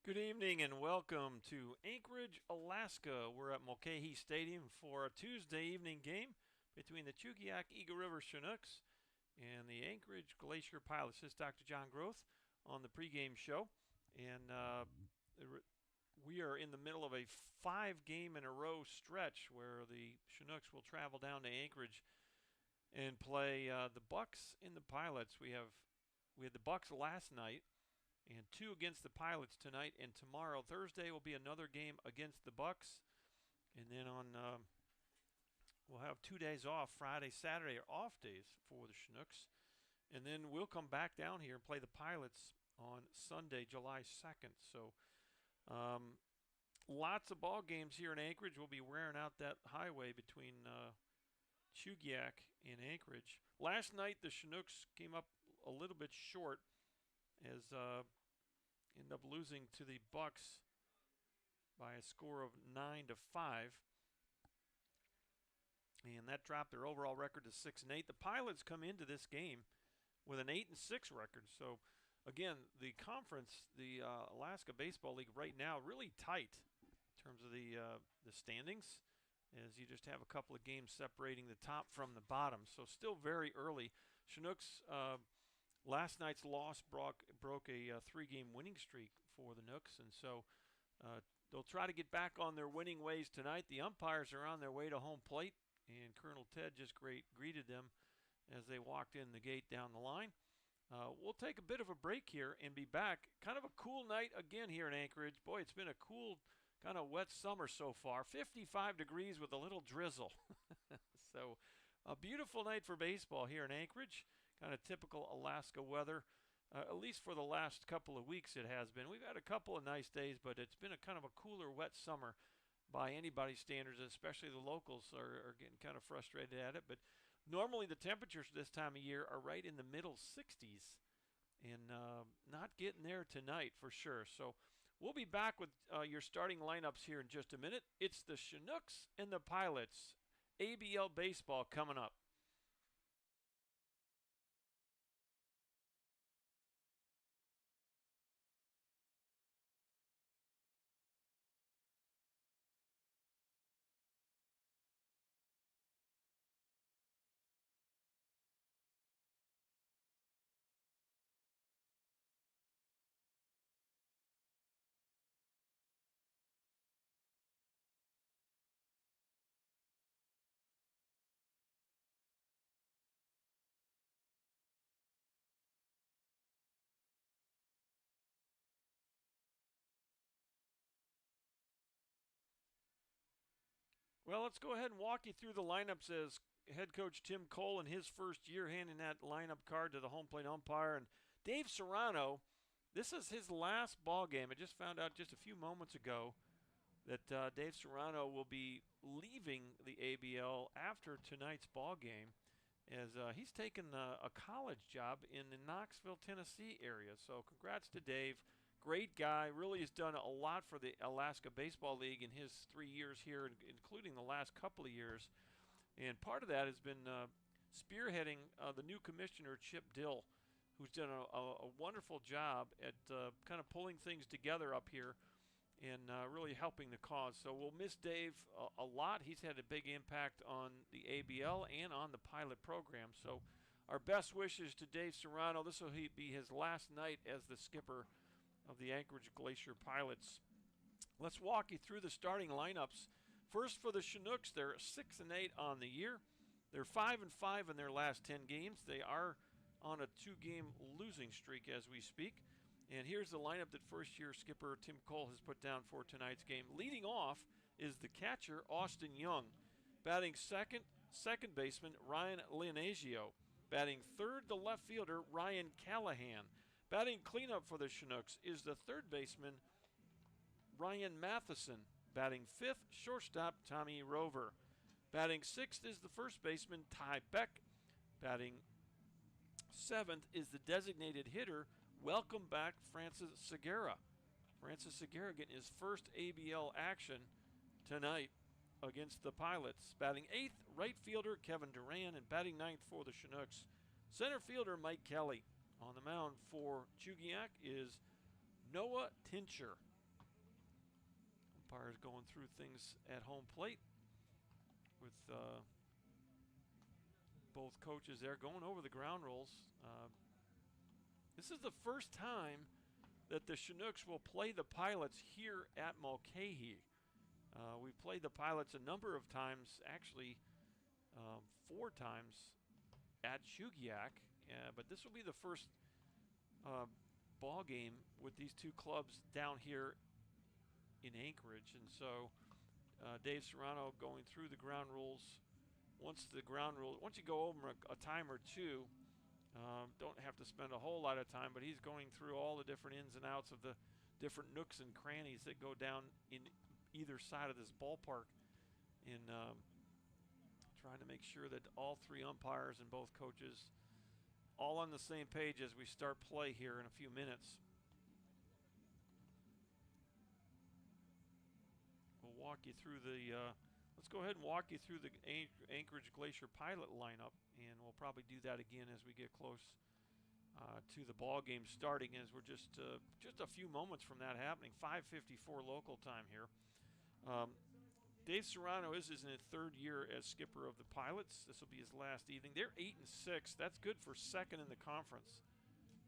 Good evening and welcome to Anchorage, Alaska. We're at Mulcahy Stadium for a Tuesday evening game between the Chugiak Eagle River Chinooks and the Anchorage Glacier Pilots. This is Dr. John Groth on the pregame show. And we are in the middle of a 5-game-in-a-row stretch where the Chinooks will travel down to Anchorage and play the Bucks and the Pilots. We had the Bucks last night and 2 against the Pilots tonight, and tomorrow, Thursday, will be another game against the Bucks, and then we'll have 2 days off. Friday, Saturday are off days for the Chinooks, and then we'll come back down here and play the Pilots on Sunday, July 2nd. So lots of ball games here in Anchorage. We'll be wearing out that highway between Chugiak and Anchorage. Last night, the Chinooks came up a little bit short as end up losing to the Bucks by a score of 9-5, and that dropped their overall record to 6-8. The Pilots come into this game with an 8-6 record. So, again, the conference, the Alaska Baseball League, right now really tight in terms of the standings, as you just have a couple of games separating the top from the bottom. So, still very early. Chinooks. Last night's loss broke a 3-game winning streak for the Nooks, and so they'll try to get back on their winning ways tonight. The umpires are on their way to home plate, and Colonel Ted just greeted them as they walked in the gate down the line. We'll take a bit of a break here and be back. Kind of a cool night again here in Anchorage. Boy, it's been a cool, kind of wet summer so far. 55 degrees with a little drizzle. So a beautiful night for baseball here in Anchorage. Kind of typical Alaska weather, at least for the last couple of weeks it has been. We've had a couple of nice days, but it's been a kind of a cooler, wet summer by anybody's standards, especially the locals are getting kind of frustrated at it. But normally the temperatures this time of year are right in the middle 60s, and not getting there tonight for sure. So we'll be back with your starting lineups here in just a minute. It's the Chinooks and the Pilots. ABL baseball coming up. Well, let's go ahead and walk you through the lineups as head coach Tim Cole in his first year handing that lineup card to the home plate umpire. And Dave Serrano, this is his last ball game. I just found out just a few moments ago that Dave Serrano will be leaving the ABL after tonight's ball game, as he's taken a college job in the Knoxville, Tennessee area. So congrats to Dave. Great guy. Really has done a lot for the Alaska Baseball League in his 3 years here, including the last couple of years. And part of that has been spearheading the new commissioner, Chip Dill, who's done a wonderful job at kind of pulling things together up here and really helping the cause. So we'll miss Dave a lot. He's had a big impact on the ABL and on the pilot program. So our best wishes to Dave Serrano. This will be his last night as the skipper of the Anchorage Glacier Pilots. Let's walk you through the starting lineups. First for the Chinooks, they're 6-8 on the year. They're 5-5 in their last 10 games. They are on a 2-game losing streak as we speak. And here's the lineup that first-year skipper Tim Cole has put down for tonight's game. Leading off is the catcher, Austin Young. Batting second baseman, Ryan Leonasio. Batting third, the left fielder, Ryan Callahan. Batting cleanup for the Chinooks is the third baseman, Ryan Matheson. Batting fifth, shortstop, Tommy Rover. Batting sixth is the first baseman, Ty Beck. Batting seventh is the designated hitter, welcome back, Francis Segura. Francis Segura getting his first ABL action tonight against the Pilots. Batting eighth, right fielder, Kevin Duran. And batting ninth for the Chinooks, center fielder, Mike Kelly. On the mound for Chugiak is Noah Tincher. Umpires going through things at home plate with both coaches there going over the ground rules. This is the first time that the Chinooks will play the Pilots here at Mulcahy. We've played the Pilots a number of times, actually 4 times at Shugiak, but this will be the first ball game with these two clubs down here in Anchorage. And so Dave Serrano going through the ground rules. Once you go over a time or two, don't have to spend a whole lot of time, but he's going through all the different ins and outs of the different nooks and crannies that go down in either side of this ballpark, in trying to make sure that all 3 umpires and both coaches all on the same page as we start play here in a few minutes. We'll walk you through let's go ahead and walk you through the Anchorage Glacier Pilot lineup, and we'll probably do that again as we get close to the ball game starting, as we're just a few moments from that happening. 5:54 local time here. Dave Serrano is in his 3rd year as skipper of the Pilots. This will be his last evening. They're 8-6. That's good for 2nd in the conference.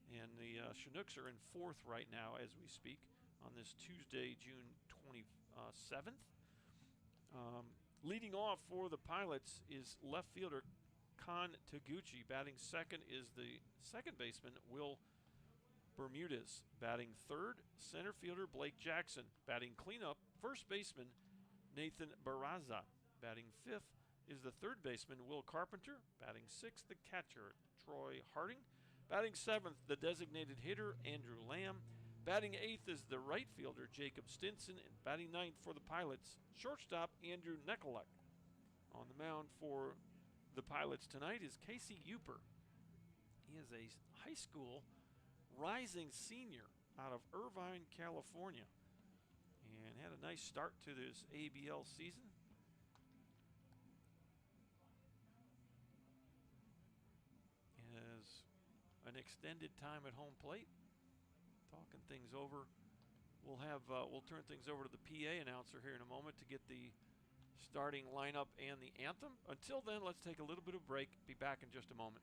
And the Chinooks are in 4th right now as we speak on this Tuesday, June 27th. Leading off for the Pilots is left fielder Kon Taguchi. Batting 2nd is the 2nd baseman Will Bermudez. Batting 3rd, center fielder Blake Jackson. Batting cleanup, 1st baseman Nathan Barraza. Batting 5th is the 3rd baseman Will Carpenter. Batting 6th, the catcher Troy Harding. Batting 7th, the designated hitter Andrew Lamb. Batting 8th is the right fielder Jacob Stinson, and batting 9th for the Pilots, shortstop Andrew Nekolek. On the mound for the Pilots tonight is Casey Uper. He is a high school rising senior out of Irvine, California, and had a nice start to this ABL season. Has an extended time at home plate. Talking things over, we'll turn things over to the PA announcer here in a moment to get the starting lineup and the anthem. Until then, let's take a little bit of break. Be back in just a moment.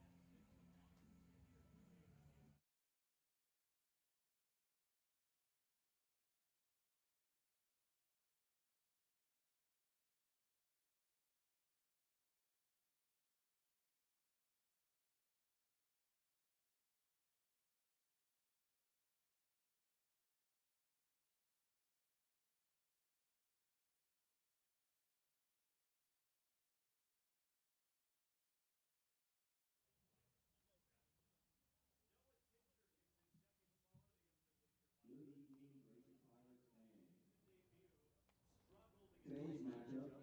Today's matchup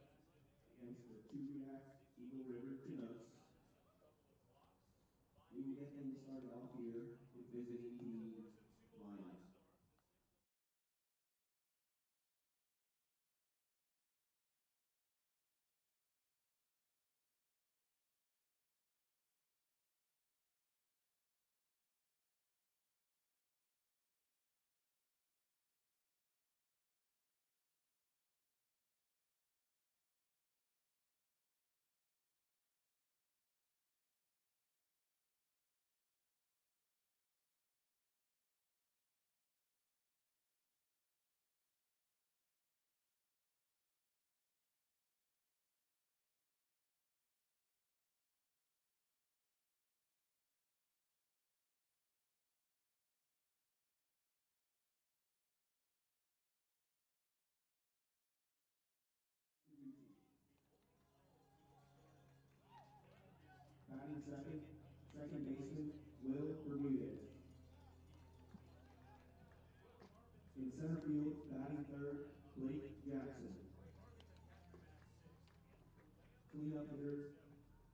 against the Shugiak Eagle River Chinooks. We will get things started off here with visiting teams lineups. Batting 2nd, 2nd baseman Will Bermudez. In center field, batting 3rd, Blake Jackson. Cleanup hitters,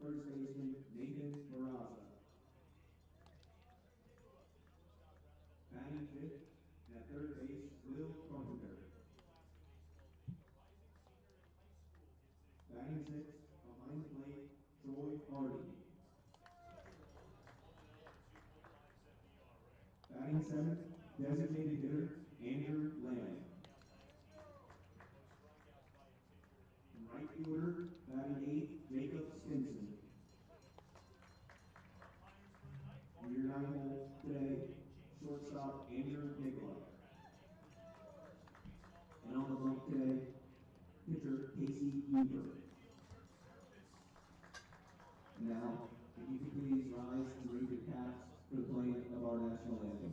1st baseman Nathan Barraza. Batting 5th, at 3rd base, Will Carpenter. Batting 6th, behind the plate, Troy Harding. Batting 7th, designated hitter Andrew Lamb. fielder, batting 8th, Jacob Stinson. In your 9 hole today, shortstop Andrew Nicolak. And on the bump today, pitcher Casey Huber. Now, if you could please rise and raise your caps for the playing of our national anthem.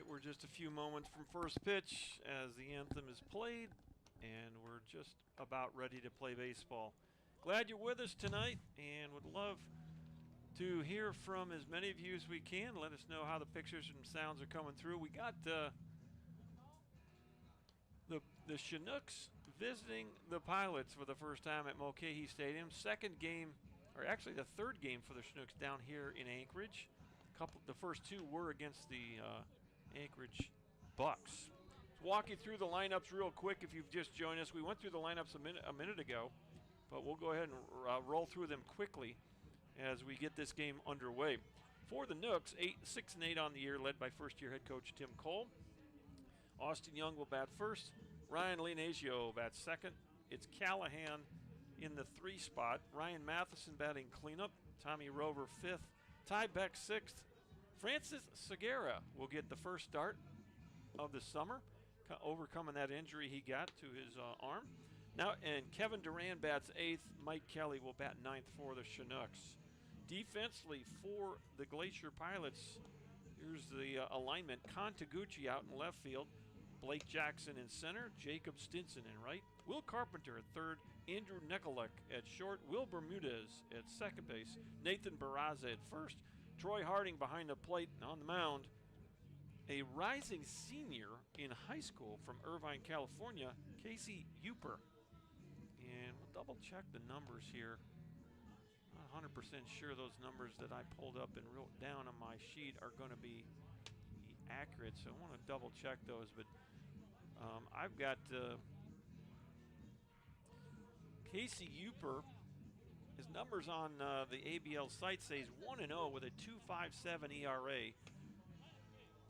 We're just a few moments from first pitch as the anthem is played, and we're just about ready to play baseball. Glad you're with us tonight, and would love to hear from as many of you as we can. Let us know how the pictures and sounds are coming through. We got the Chinooks visiting the Pilots for the first time at Mulcahy Stadium. Second game, or actually the third game for the Chinooks down here in Anchorage. The first two were against the Anchorage Bucks. Let's walk you through the lineups real quick if you've just joined us. We went through the lineups a minute ago, but we'll go ahead and roll through them quickly as we get this game underway. For the Nooks, 6-8 on the year, led by first-year head coach Tim Cole. Austin Young will bat first. Ryan Leonasio bats second. It's Callahan in the 3 spot. Ryan Matheson batting cleanup. Tommy Rover 5th. Ty Beck 6th. Francis Segura will get the first start of the summer, overcoming that injury he got to his arm. Now, and Kevin Duran bats 8th. Mike Kelly will bat 9th for the Chinooks. Defensively for the Glacier Pilots, here's the alignment. Con Taguchi out in left field. Blake Jackson in center. Jacob Stinson in right. Will Carpenter at third. Andrew Nicolak at short. Will Bermudez at second base. Nathan Barraza at first. Troy Harding behind the plate and on the mound. A rising senior in high school from Irvine, California, Casey Huber. And we'll double check the numbers here. Not 100% sure those numbers that I pulled up and wrote down on my sheet are going to be accurate, so I want to double check those. But I've got Casey Huber. His numbers on the ABL site say he's 1-0 with a 2.57 ERA.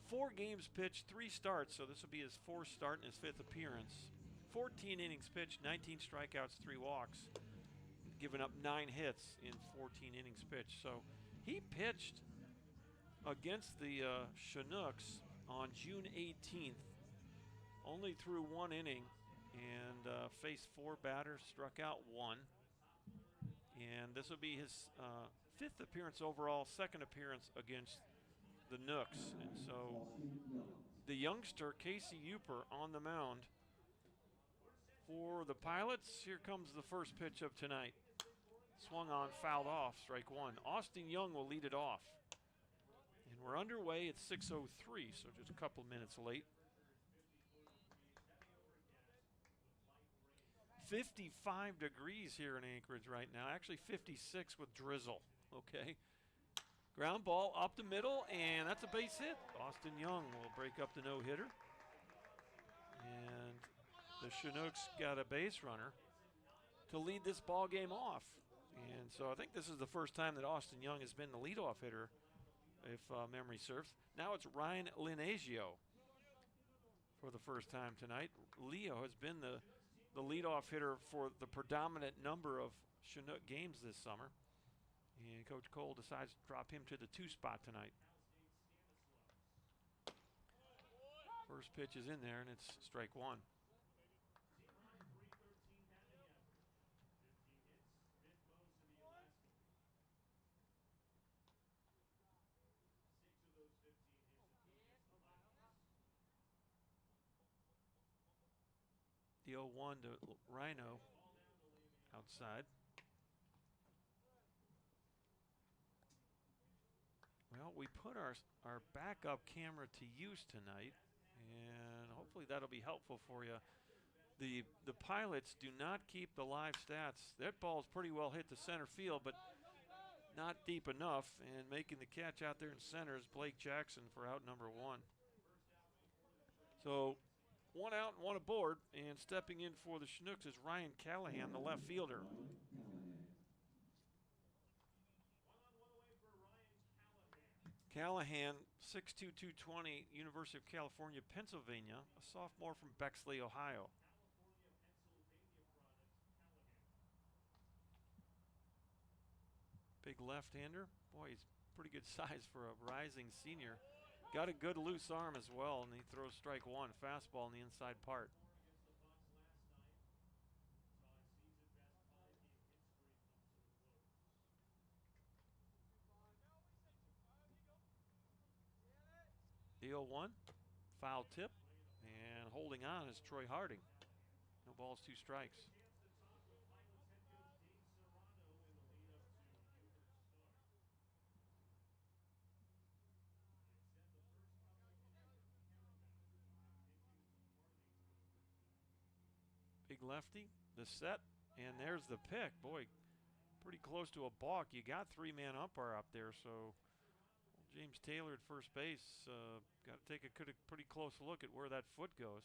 4 games pitched, 3 starts, so this will be his 4th start and his 5th appearance. 14 innings pitched, 19 strikeouts, 3 walks, giving up 9 hits in 14 innings pitched. So he pitched against the Chinooks on June 18th, only threw 1 inning and faced 4 batters, struck out 1. And this will be his 5th appearance overall, 2nd appearance against the Nooks. And so the youngster, Casey Huber, on the mound for the Pilots. Here comes the first pitch of tonight. Swung on, fouled off, strike 1. Austin Young will lead it off. And we're underway at 6:03, so just a couple minutes late. 55 degrees here in Anchorage right now. Actually 56 with drizzle, okay? Ground ball up the middle, and that's a base hit. Austin Young will break up the no-hitter. And the Chinooks got a base runner to lead this ball game off. And so I think this is the first time that Austin Young has been the leadoff hitter if memory serves. Now it's Ryan Linagio for the first time tonight. Leo has been the leadoff hitter for the predominant number of Chinook games this summer. And Coach Cole decides to drop him to the 2 spot tonight. First pitch is in there, and it's strike 1. The 0-1 to Rhino outside. Well, we put our backup camera to use tonight, and hopefully that'll be helpful for you. The pilots do not keep the live stats. That ball's pretty well hit to center field, but not deep enough, and making the catch out there in center is Blake Jackson for out number 1. So 1 out and 1 aboard, and stepping in for the Chinooks is Ryan Callahan, the left fielder. Callahan, 6'2", 220, University of California, Pennsylvania, a sophomore from Bexley, Ohio. Big left-hander. Boy, he's pretty good size for a rising senior. Got a good loose arm as well, and he throws strike 1, fastball in the inside part. The 0-1, foul tip, and holding on is Troy Harding. No balls, 2 strikes. Big lefty, the set, and there's the pick. Boy, pretty close to a balk. You got 3-man umpire up there, so James Taylor at first base got to take a pretty close look at where that foot goes.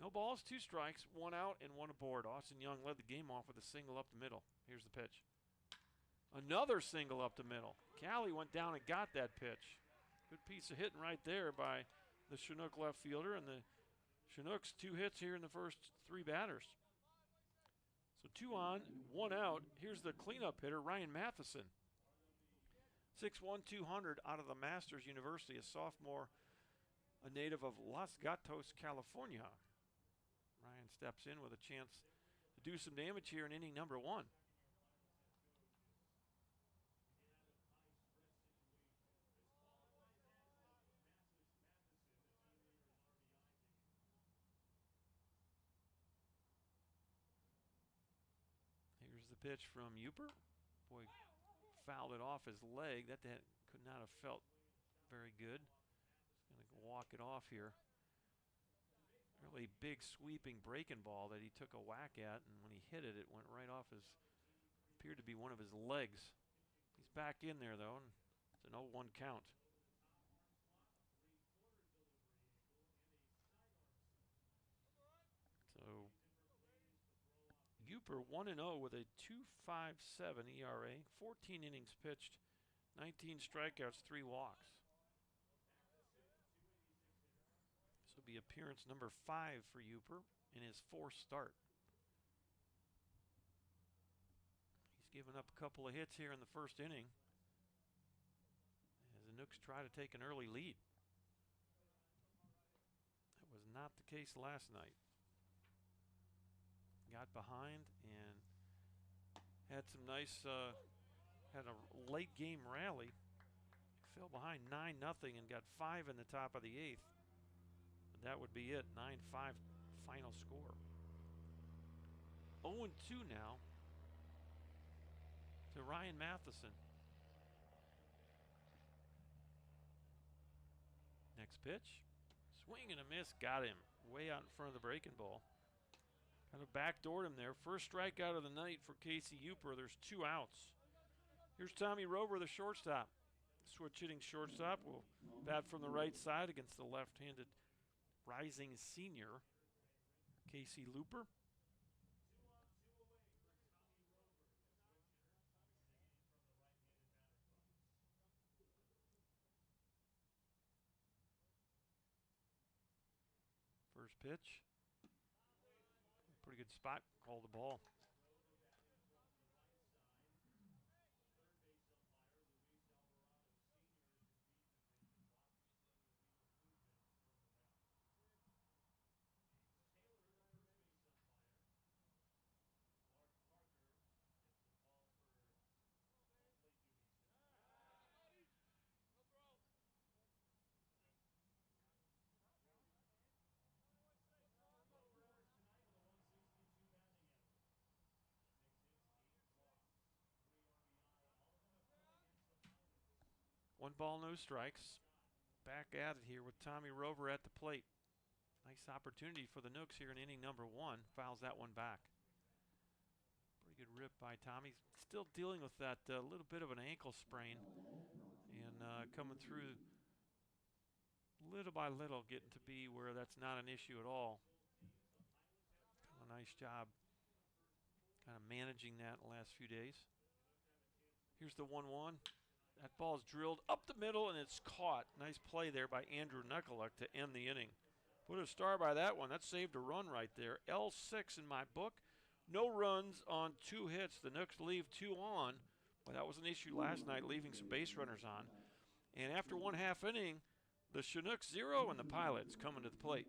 No balls, 2 strikes, 1 out and 1 aboard. Austin Young led the game off with a single up the middle. Here's the pitch. Another single up the middle. Callie went down and got that pitch. Good piece of hitting right there by the Chinook left fielder, and the Chinooks 2 hits here in the first 3 batters. So 2 on, 1 out. Here's the cleanup hitter, Ryan Matheson. 6'1", 200 out of the Masters University, a sophomore, a native of Los Gatos, California. Ryan steps in with a chance to do some damage here in inning number 1. Here's the pitch from Uper. Boy, fouled it off his leg. That could not have felt very good. He's going to walk it off here. Really big sweeping breaking ball that he took a whack at, and when he hit it, it went right off his, appeared to be one of his legs. He's back in there though, and it's an 0-1 count. So Uper 1-0 with a 2.57 ERA, 14 innings pitched, 19 strikeouts, 3 walks. This will be appearance number 5 for Uper in his 4th start. He's given up a couple of hits here in the first inning as the Nooks try to take an early lead. That was not the case last night. Got behind and had some nice, had a late game rally. Fell behind 9-0 and got 5 in the top of the 8th. That would be it, 9-5 final score. 0-2 now to Ryan Matheson. Next pitch, swing and a miss, got him way out in front of the breaking ball. Kind of backdoored him there. First strikeout of the night for Casey Uper. There's 2 outs. Here's Tommy Rover, the shortstop. Switch hitting shortstop will bat from the right side against the left-handed rising senior, Casey Looper. pitch. Pretty good spot. Call the ball. One ball, no strikes. Back at it here with Tommy Rover at the plate. Nice opportunity for the Nooks here in inning number 1. Fouls that one back. Pretty good rip by Tommy. Still dealing with that little bit of an ankle sprain. And coming through little by little, getting to be where that's not an issue at all. A nice job kind of managing that in the last few days. Here's the 1-1. That ball is drilled up the middle, and it's caught. Nice play there by Andrew Nuckaluk to end the inning. Put a star by that one. That saved a run right there. L6 in my book. No runs on 2 hits. The Nooks leave 2 on. Well, that was an issue last night, leaving some base runners on. And after 1/2 inning, the Chinooks 0 and the Pilots coming to the plate.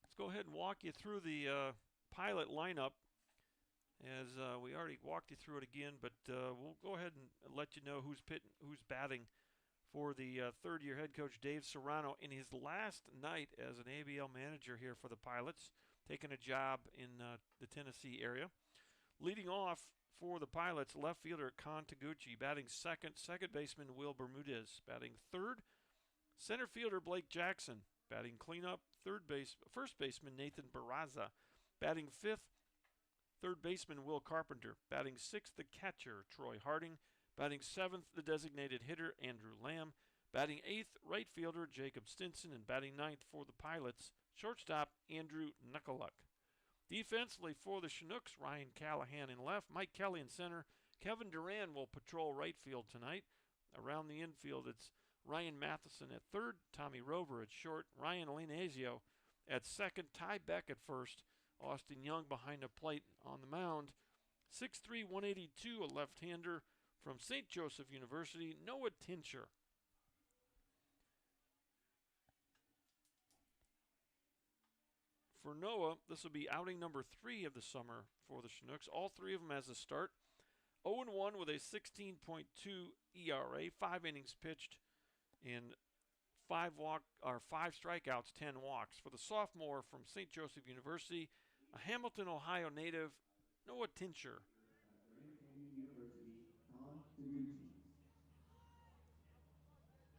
Let's go ahead and walk you through the Pilot lineup, as we already walked you through it again, but we'll go ahead and let you know who's batting for the third-year head coach Dave Serrano in his last night as an ABL manager here for the Pilots, taking a job in the Tennessee area. Leading off for the Pilots, left fielder Con Taguchi, batting second. Second baseman Will Bermudez, batting third. Center fielder Blake Jackson, batting cleanup. First baseman Nathan Barraza, batting fifth. Third baseman Will Carpenter, batting sixth the catcher Troy Harding, batting seventh the designated hitter Andrew Lamb, batting eighth right fielder Jacob Stinson, and batting ninth for the Pilots shortstop Andrew Nuckaluk. Defensively for the Chinooks, Ryan Callahan in left, Mike Kelly in center. Kevin Duran will patrol right field tonight. Around the infield, it's Ryan Matheson at third, Tommy Rover at short, Ryan Linazio at second, Ty Beck at first, Austin Young behind the plate on the mound. 6'3", 182, a left-hander from St. Joseph University, Noah Tincher. For Noah, this will be outing number 3 of the summer for the Chinooks. All 3 of them as a start. 0-1 with a 16.2 ERA, 5 innings pitched, and 5 strikeouts, 10 walks. For the sophomore from St. Joseph University, a Hamilton, Ohio native, Noah Tincher.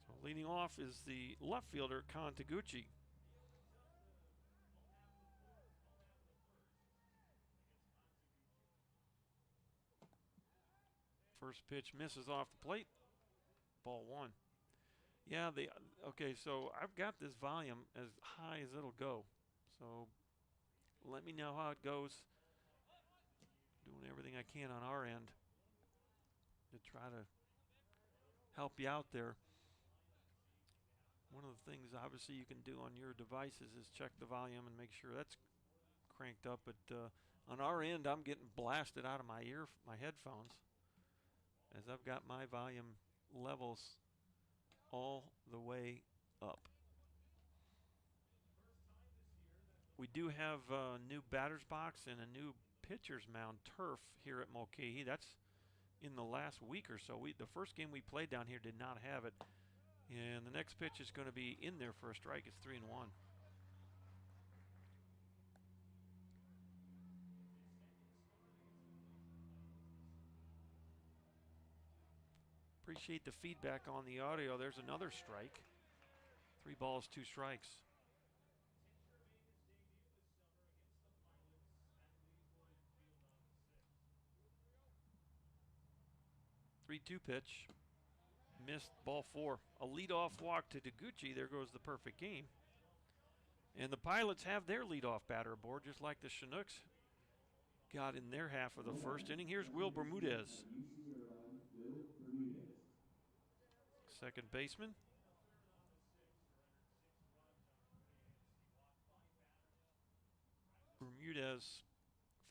So leading off is the left fielder, Con Taguchi. First pitch misses off the plate. Ball 1. Yeah, okay, so I've got this volume as high as it'll go. So let me know how it goes. Doing everything I can on our end to try to help you out there. One of the things obviously you can do on your devices is check the volume and make sure that's cranked up. But on our end, I'm getting blasted out of my headphones, as I've got my volume levels all the way up. We do have a new batter's box and a new pitcher's mound turf here at Mulcahy. That's in the last week or so. The first game we played down here did not have it. And the next pitch is going to be in there for a strike. It's 3-1. Appreciate the feedback on the audio. There's another strike. 3 balls, 2 strikes. 3-2 pitch. Missed, ball 4. A leadoff walk to Taguchi. There goes the perfect game. And the Pilots have their leadoff batter aboard, just like the Chinooks got in their half of the first inning. Here's Will Bermudez, second baseman. Bermudez,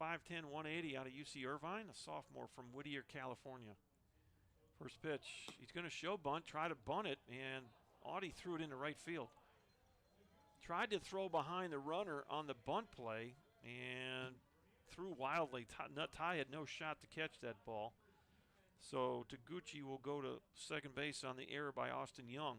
5'10", 180 out of UC Irvine, a sophomore from Whittier, California. First pitch, he's going to show bunt, try to bunt it, and Audie threw it into right field. Tried to throw behind the runner on the bunt play and threw wildly. Ty had no shot to catch that ball. So Taguchi will go to second base on the error by Austin Young.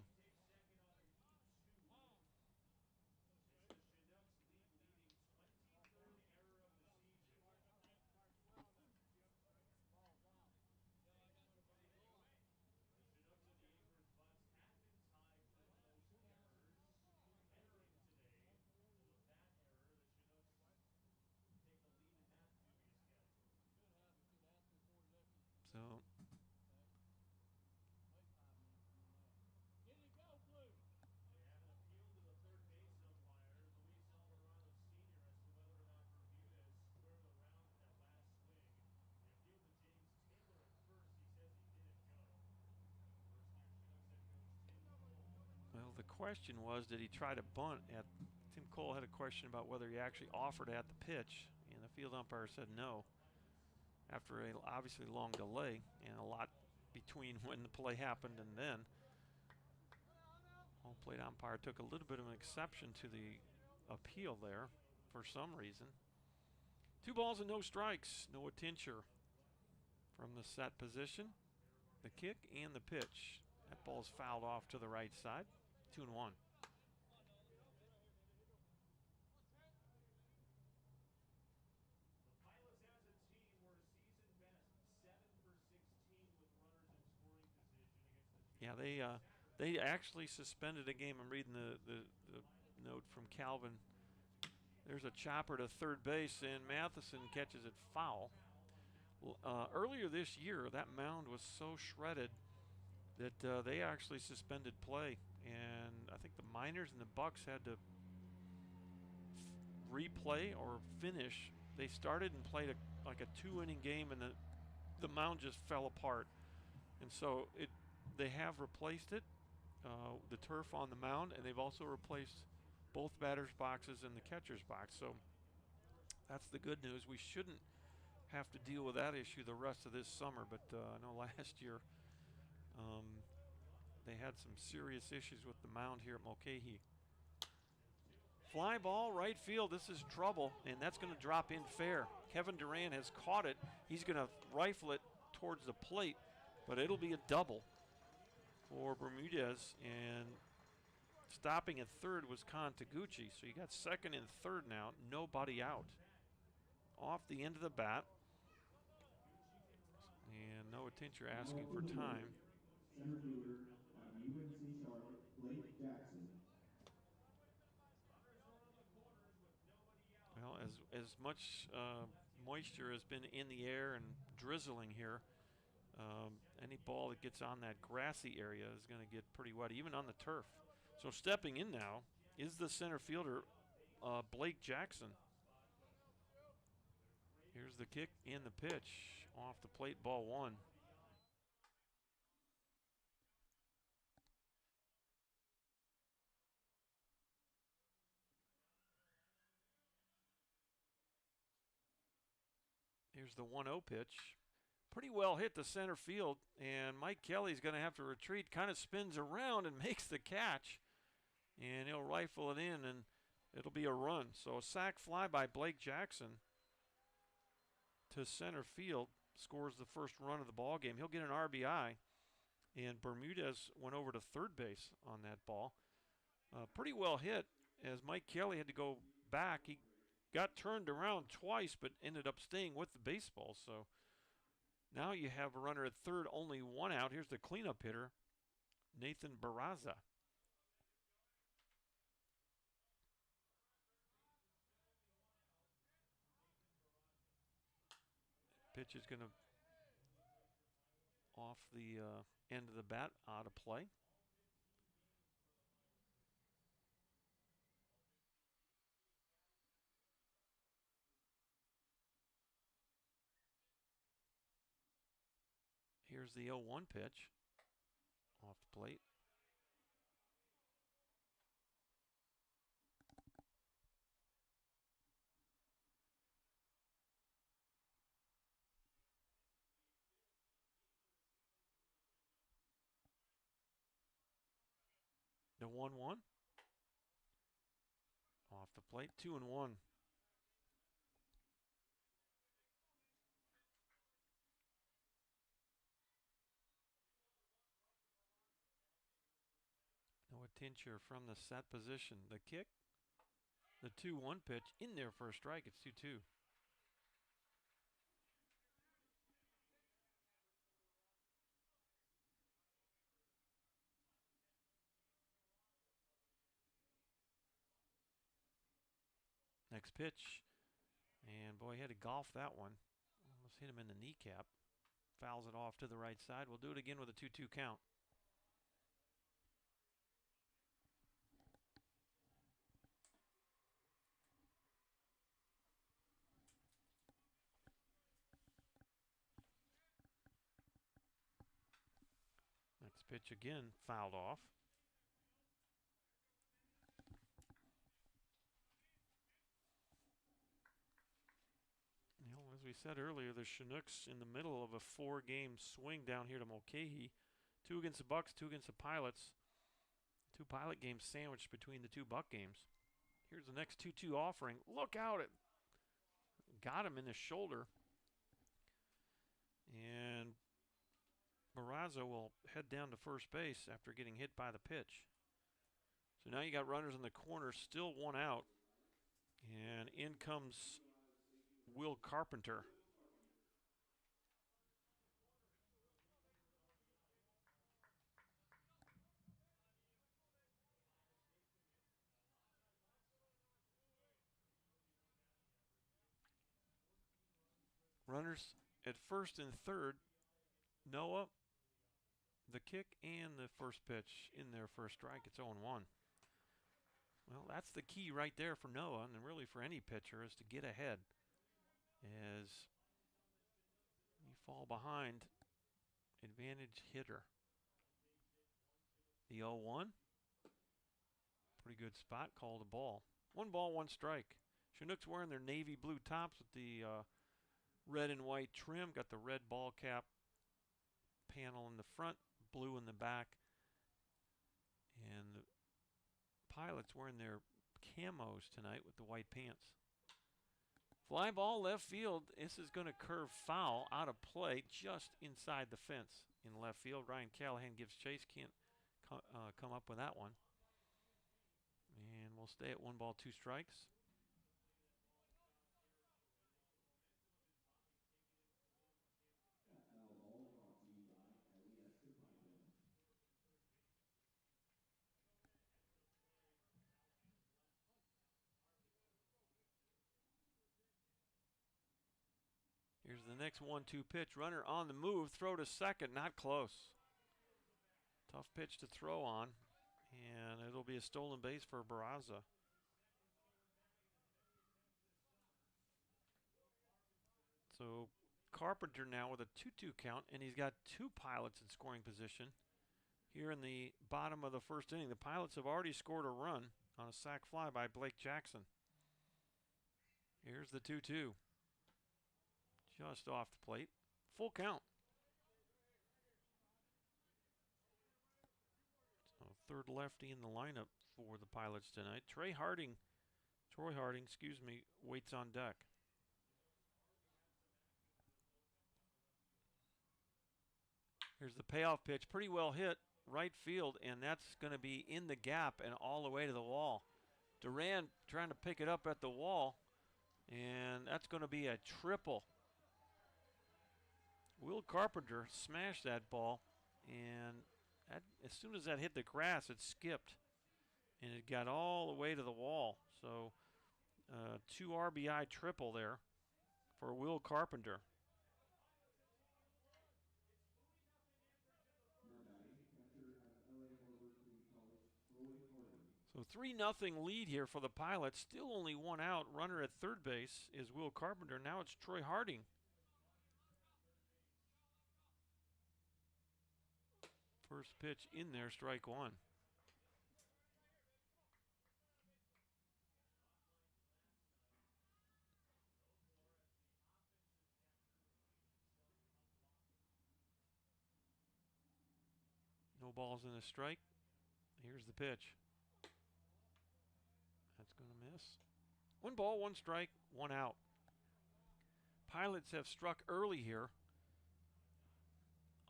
So well, the question was, did he try to bunt at Tim Cole had a question about whether he actually offered at the pitch, and the field umpire said no. After a obviously long delay and a lot between when the play happened and then. Home plate umpire took a little bit of an exception to the appeal there for some reason. 2 balls and no strikes. Noah Tincher from the set position. The kick and the pitch. That ball's fouled off to the right side. 2-1. Yeah, they actually suspended a game. I'm reading the note from Calvin. There's a chopper to third base, and Matheson catches it foul. Earlier this year, that mound was so shredded that they actually suspended play, and I think the Miners and the Bucks had to replay or finish. They started and played like a 2-inning game, and the mound just fell apart, and so they have replaced it, the turf on the mound, and they've also replaced both batters' boxes and the catcher's box. So that's the good news. We shouldn't have to deal with that issue the rest of this summer, but I know last year they had some serious issues with the mound here at Mulcahy. Fly ball, right field. This is trouble, and that's going to drop in fair. Kevin Duran has caught it. He's going to rifle it towards the plate, but it'll be a double for Bermudez, and stopping at third was Con Taguchi. So you got second and third now, nobody out. Off the end of the bat. And Noah Tincher asking for time. Center fielder on UNC Charlotte, Blake Jackson. Well, as much moisture has been in the air and drizzling here, any ball that gets on that grassy area is going to get pretty wet, even on the turf. So stepping in now is the center fielder, Blake Jackson. Here's the kick and the pitch. Off the plate, ball 1. Here's the 1-0 pitch. Pretty well hit the center field, and Mike Kelly's going to have to retreat. Kind of spins around and makes the catch, and he'll rifle it in, and It'll be a run. So a sac fly by Blake Jackson to center field scores the first run of the ball game. He'll get an RBI, and Bermudez went over to third base on that ball. Pretty well hit, as Mike Kelly had to go back. He got turned around twice, but ended up staying with the baseball. So now you have a runner at third, only one out. Here's the cleanup hitter, Nathan Barraza. Pitch is going to off the end of the bat, out of play. Here's the 0-1 pitch off the plate. The 1-1 off the plate, 2-1. Noah Tincher from the set position. The kick, the 2-1 pitch in there for a strike. It's 2-2. Next pitch, and boy, he had to golf that one. Almost hit him in the kneecap. Fouls it off to the right side. We'll do it again with a 2-2 count. Next pitch again, fouled off. As we said earlier, the Chinooks in the middle of a 4-game swing down here to Mulcahy. 2 against the Bucks, 2 against the Pilots. 2 Pilot games sandwiched between the 2 Buck games. Here's the next 2-2 offering. Look out! It got him in the shoulder. And Barraza will head down to first base after getting hit by the pitch. So now you got runners in the corner, still 1 out. And in comes Will Carpenter. Runners at first and third. Noah, the kick and the first pitch in there for a strike. It's 0-1. Well, that's the key right there for Noah, and really for any pitcher, is to get ahead. As you fall behind, advantage hitter. The 0-1. Pretty good spot, called a ball. 1 ball, 1 strike. Chinooks wearing their navy blue tops with the red and white trim. Got the red ball cap panel in the front, blue in the back. And the Pilots wearing their camos tonight with the white pants. Fly ball left field. This is going to curve foul out of play just inside the fence in left field. Ryan Callahan gives chase. Can't come up with that one. And we'll stay at 1 ball, 2 strikes. Here's the next 1-2 pitch. Runner on the move. Throw to second. Not close. Tough pitch to throw on. And it'll be a stolen base for Barraza. So Carpenter now with a 2-2 count. And he's got 2 Pilots in scoring position. Here in the bottom of the first inning, the Pilots have already scored a run on a sac fly by Blake Jackson. Here's the 2-2. Just off the plate. Full count. So third lefty in the lineup for the Pilots tonight. Trey Harding Troy Harding, waits on deck. Here's the payoff pitch. Pretty well hit right field, and that's going to be in the gap and all the way to the wall. Duran trying to pick it up at the wall, and that's going to be a triple. Will Carpenter smashed that ball, and as soon as that hit the grass, it skipped, and it got all the way to the wall. So 2 RBI triple there for Will Carpenter. So 3-0 lead here for the Pilots. Still only 1 out. Runner at third base is Will Carpenter. Now it's Troy Harding. First pitch in there, strike 1. No balls and a strike. Here's the pitch. That's going to miss. 1 ball, 1 strike, 1 out. Pilots have struck early here.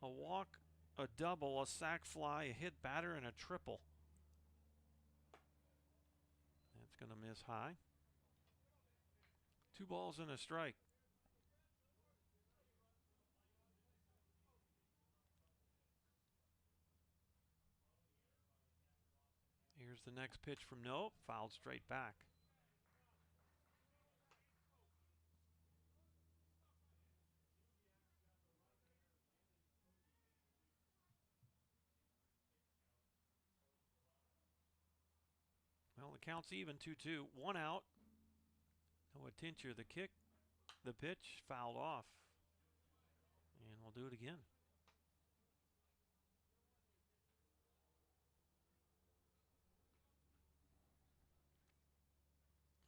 A walk, a double, a sac fly, a hit batter, and a triple. That's going to miss high. 2 balls and a strike. Here's the next pitch from Nope, fouled straight back. Well, the count's even, 2-2. 1 out. Noah Tincher, the kick, the pitch, fouled off. And we'll do it again.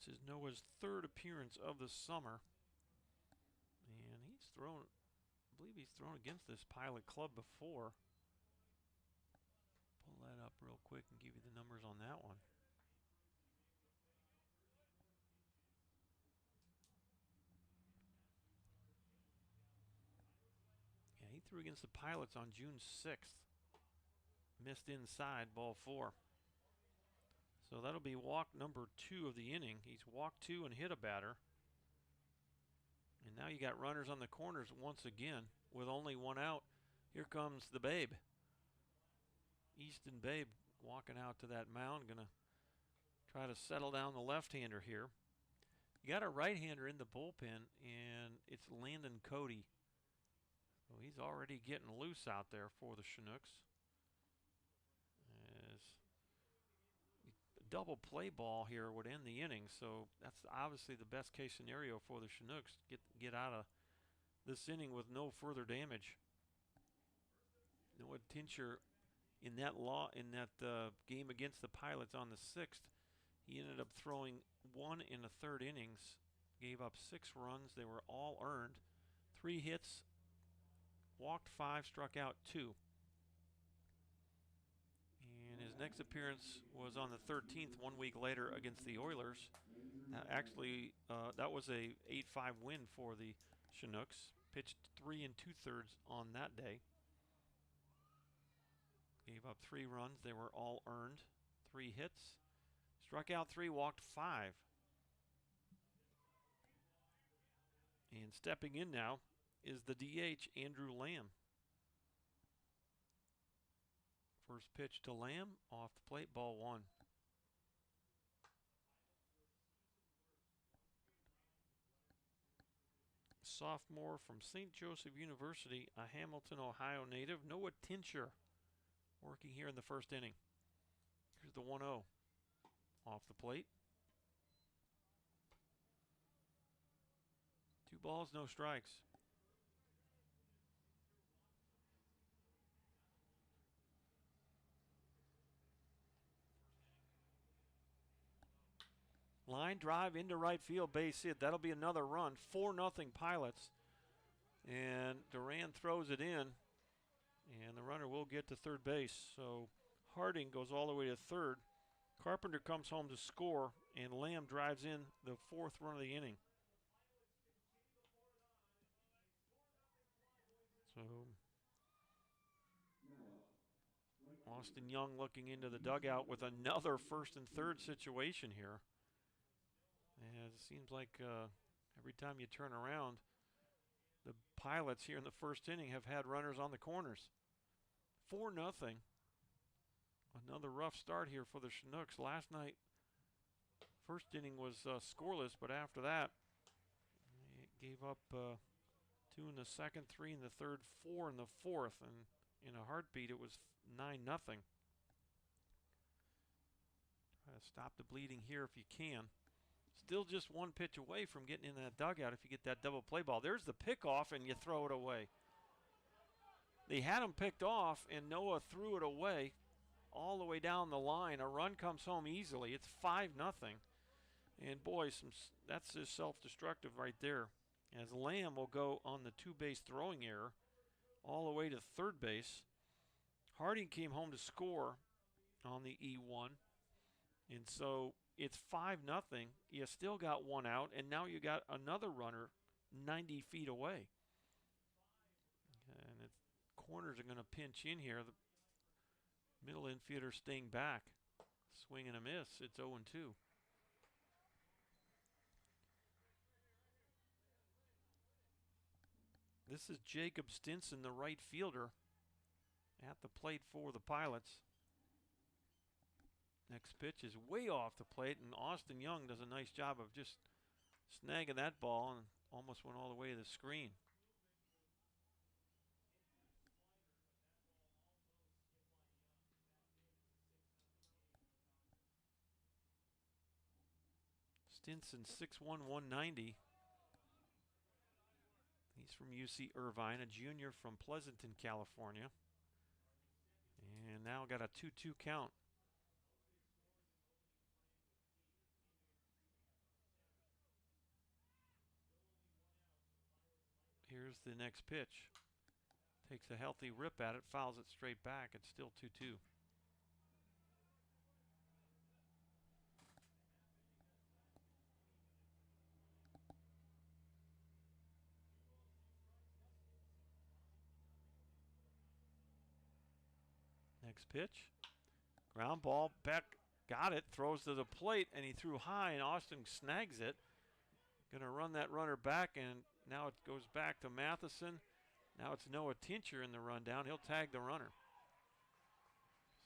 This is Noah's 3rd appearance of the summer. And he's thrown, I believe he's thrown against this Pilot club before. Pull that up real quick and give you the numbers on that one. Yeah, he threw against the Pilots on June 6th. Missed inside, ball 4. So that'll be walk number 2 of the inning. He's walked 2 and hit a batter. And now you got runners on the corners once again with only 1 out. Here comes the Babe. Easton Babe walking out to that mound. Going to try to settle down the left-hander here. You got a right-hander in the bullpen, and it's Landon Cody. So he's already getting loose out there for the Chinooks. Double play ball here would end the inning, so that's obviously the best case scenario for the Chinooks. Get out of this inning with no further damage. Noah Tincher in that game against the Pilots on the 6th, he ended up throwing 1 1/3 innings, gave up 6 runs. They were all earned. 3 hits, walked 5, struck out 2. And his next appearance was on the 13th, 1 week later against the Oilers. That was a 8-5 win for the Chinooks. Pitched 3 2/3 on that day. Gave up 3 runs. They were all earned. 3 hits. Struck out 3, walked 5. And stepping in now is the DH, Andrew Lamb. First pitch to Lamb, off the plate, ball 1. Sophomore from St. Joseph University, a Hamilton, Ohio native, Noah Tincher, working here in the first inning. Here's the 1-0, off the plate. 2 balls, no strikes. Line drive into right field, base hit. That'll be another run. 4-0 Pilots. And Duran throws it in. And the runner will get to third base. So Harding goes all the way to third. Carpenter comes home to score. and Lamb drives in the 4th run of the inning. So Austin Young looking into the dugout with another 1st and 3rd situation here. And it seems like every time you turn around, the Pilots here in the 1st inning have had runners on the corners. 4-0. Another rough start here for the Chinooks. Last night, 1st inning was scoreless, but after that, it gave up 2 in the 2nd, 3 in the 3rd, 4 in the 4th, and in a heartbeat, it was 9-0. Try to stop the bleeding here if you can. Still just 1 pitch away from getting in that dugout if you get that double play ball. There's the pickoff, and you throw it away. They had him picked off, and Noah threw it away all the way down the line. A run comes home easily. It's 5-0. And boy, that's just self-destructive right there. As Lamb will go on the 2-base throwing error all the way to 3rd base. Harding came home to score on the E1. And so it's 5-0. You still got 1 out, and now you got another runner 90 feet away. And the corners are going to pinch in here. The middle infielder staying back. Swing and a miss. It's 0-2. This is Jacob Stinson, the right fielder, at the plate for the Pilots. Next pitch is way off the plate, and Austin Young does a nice job of just snagging that ball and almost went all the way to the screen. Stinson, 6'1", 190. He's from UC Irvine, a junior from Pleasanton, California. And now got a 2-2 count. Here's the next pitch. Takes a healthy rip at it, fouls it straight back. It's still 2-2. Next pitch. Ground ball. Beck got it, throws to the plate, and he threw high, and Austin snags it. Going to run that runner back, and now it goes back to Matheson. Now it's Noah Tincher in the rundown. He'll tag the runner.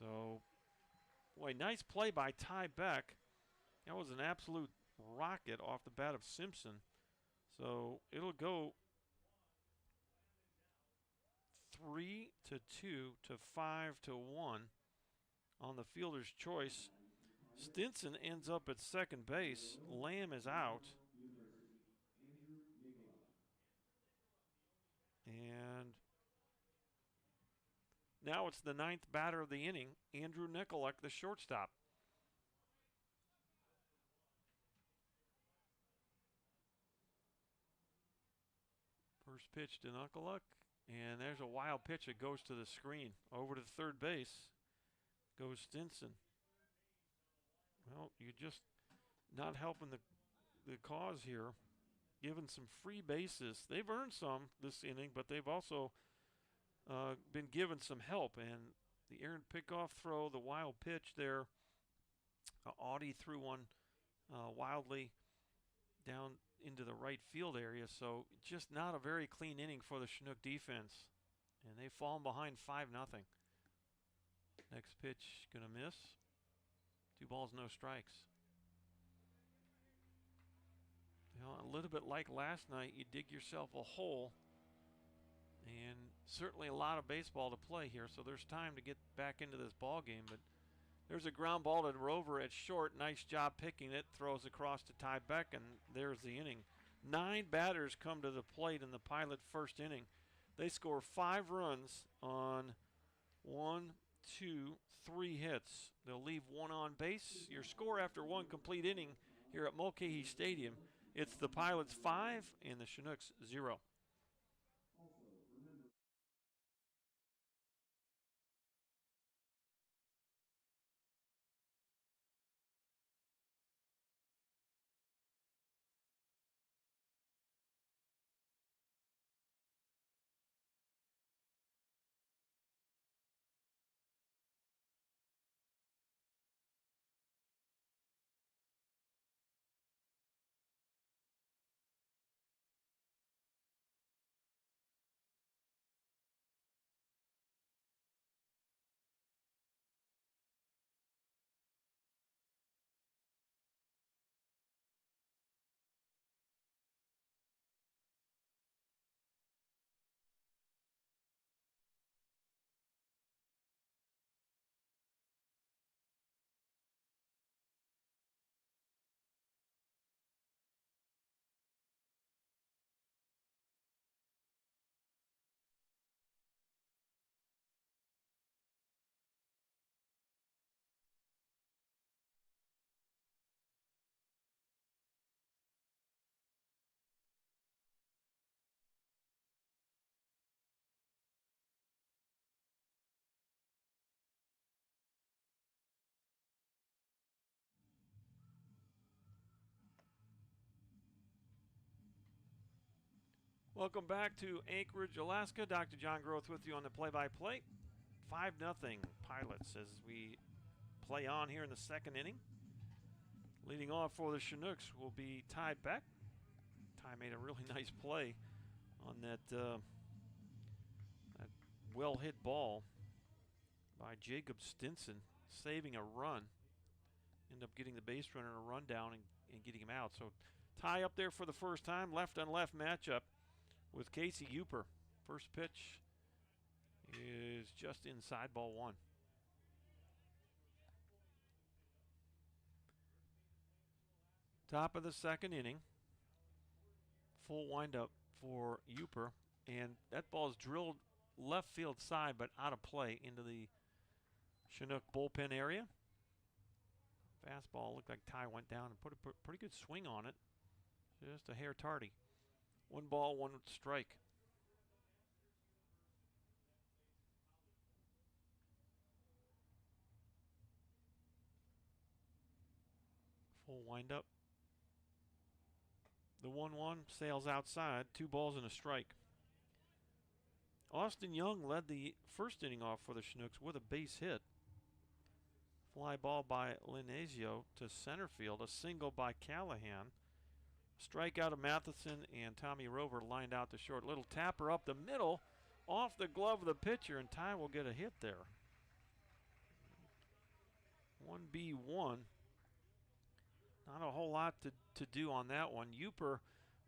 So, boy, nice play by Ty Beck. That was an absolute rocket off the bat of Simpson. So it'll go 3-2 to 5-1 on the fielder's choice. Stinson ends up at second base. Lamb is out. And now it's the 9th batter of the inning, Andrew Nikoluk, the shortstop. First pitch to Nikoluk, and there's a wild pitch that goes to the screen. Over to third base goes Stinson. Well, you're just not helping the cause here. Given some free bases. They've earned some this inning, but they've also been given some help. And the errant pickoff throw, the wild pitch there. Audie threw one wildly down into the right field area. So just not a very clean inning for the Chinook defense. And they've fallen behind 5-0. Next pitch going to miss. 2 balls, no strikes. You know, a little bit like last night, you dig yourself a hole, and certainly a lot of baseball to play here, so there's time to get back into this ball game. But there's a ground ball to Rover at short. Nice job picking it. Throws across to Ty Beck, and there's the inning. 9 batters come to the plate in the Pilot first inning. They score 5 runs on 1, 2, 3 hits. They'll leave 1 on base. Your score after 1 complete inning here at Mulcahy Stadium. It's the Pilots 5 and the Chinooks 0. Welcome back to Anchorage, Alaska. Dr. John Groth with you on the play-by-play. 5-0 Pilots as we play on here in the second inning. Leading off for the Chinooks will be Ty Beck. Ty made a really nice play on that well-hit ball by Jacob Stinson, saving a run. End up getting the base runner a run down and getting him out. So Ty up there for the first time, left-on-left matchup with Casey Uper. First pitch is just inside, ball one. Top of the second inning. Full windup for Uper. And that ball is drilled left field side, but out of play into the Chinook bullpen area. Fastball looked like Ty went down and put a pretty good swing on it. Just a hair tardy. 1 ball, 1 strike. Full windup. The 1-1 sails outside. 2 balls and a strike. Austin Young led the first inning off for the Chinooks with a base hit. Fly ball by Linesio to center field. A single by Callahan. Strikeout of Matheson, and Tommy Rover lined out to short. Little tapper up the middle, off the glove of the pitcher, and Ty will get a hit there. 1B1. Not a whole lot to do on that one. Uper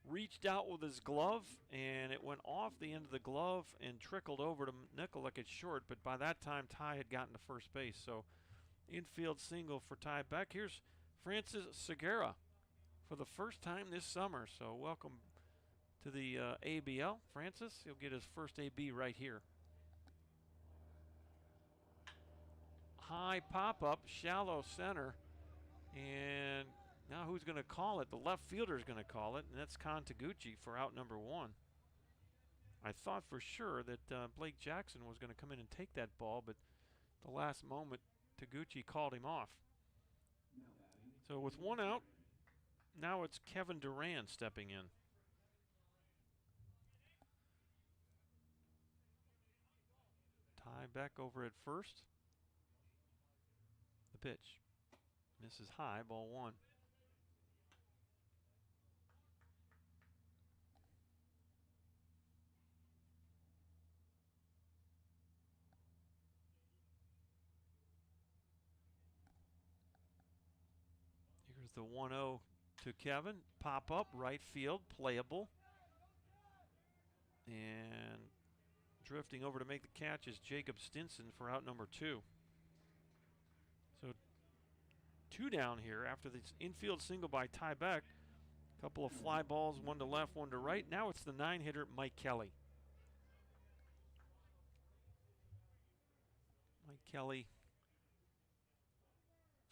reached out with his glove, and it went off the end of the glove and trickled over to Nikolak at short, but by that time Ty had gotten to first base. So infield single for Ty Beck. Here's Francis Segura for the first time this summer. So welcome to the ABL. Francis, he'll get his first AB right here. High pop-up, shallow center, and now who's going to call it? The left fielder is going to call it, and that's Con Taguchi for out number 1. I thought for sure that Blake Jackson was going to come in and take that ball, but the last moment, Taguchi called him off. So with 1 out, now it's Kevin Duran stepping in. Ty Beck over at first. The pitch. Misses high, ball 1. Here's the 1-0 to Kevin. Pop up, right field, playable. And drifting over to make the catch is Jacob Stinson for out number 2. So 2 down here after this infield single by Ty Beck. A couple of fly balls, 1 to left, 1 to right. Now it's the 9-hitter Mike Kelly. Mike Kelly,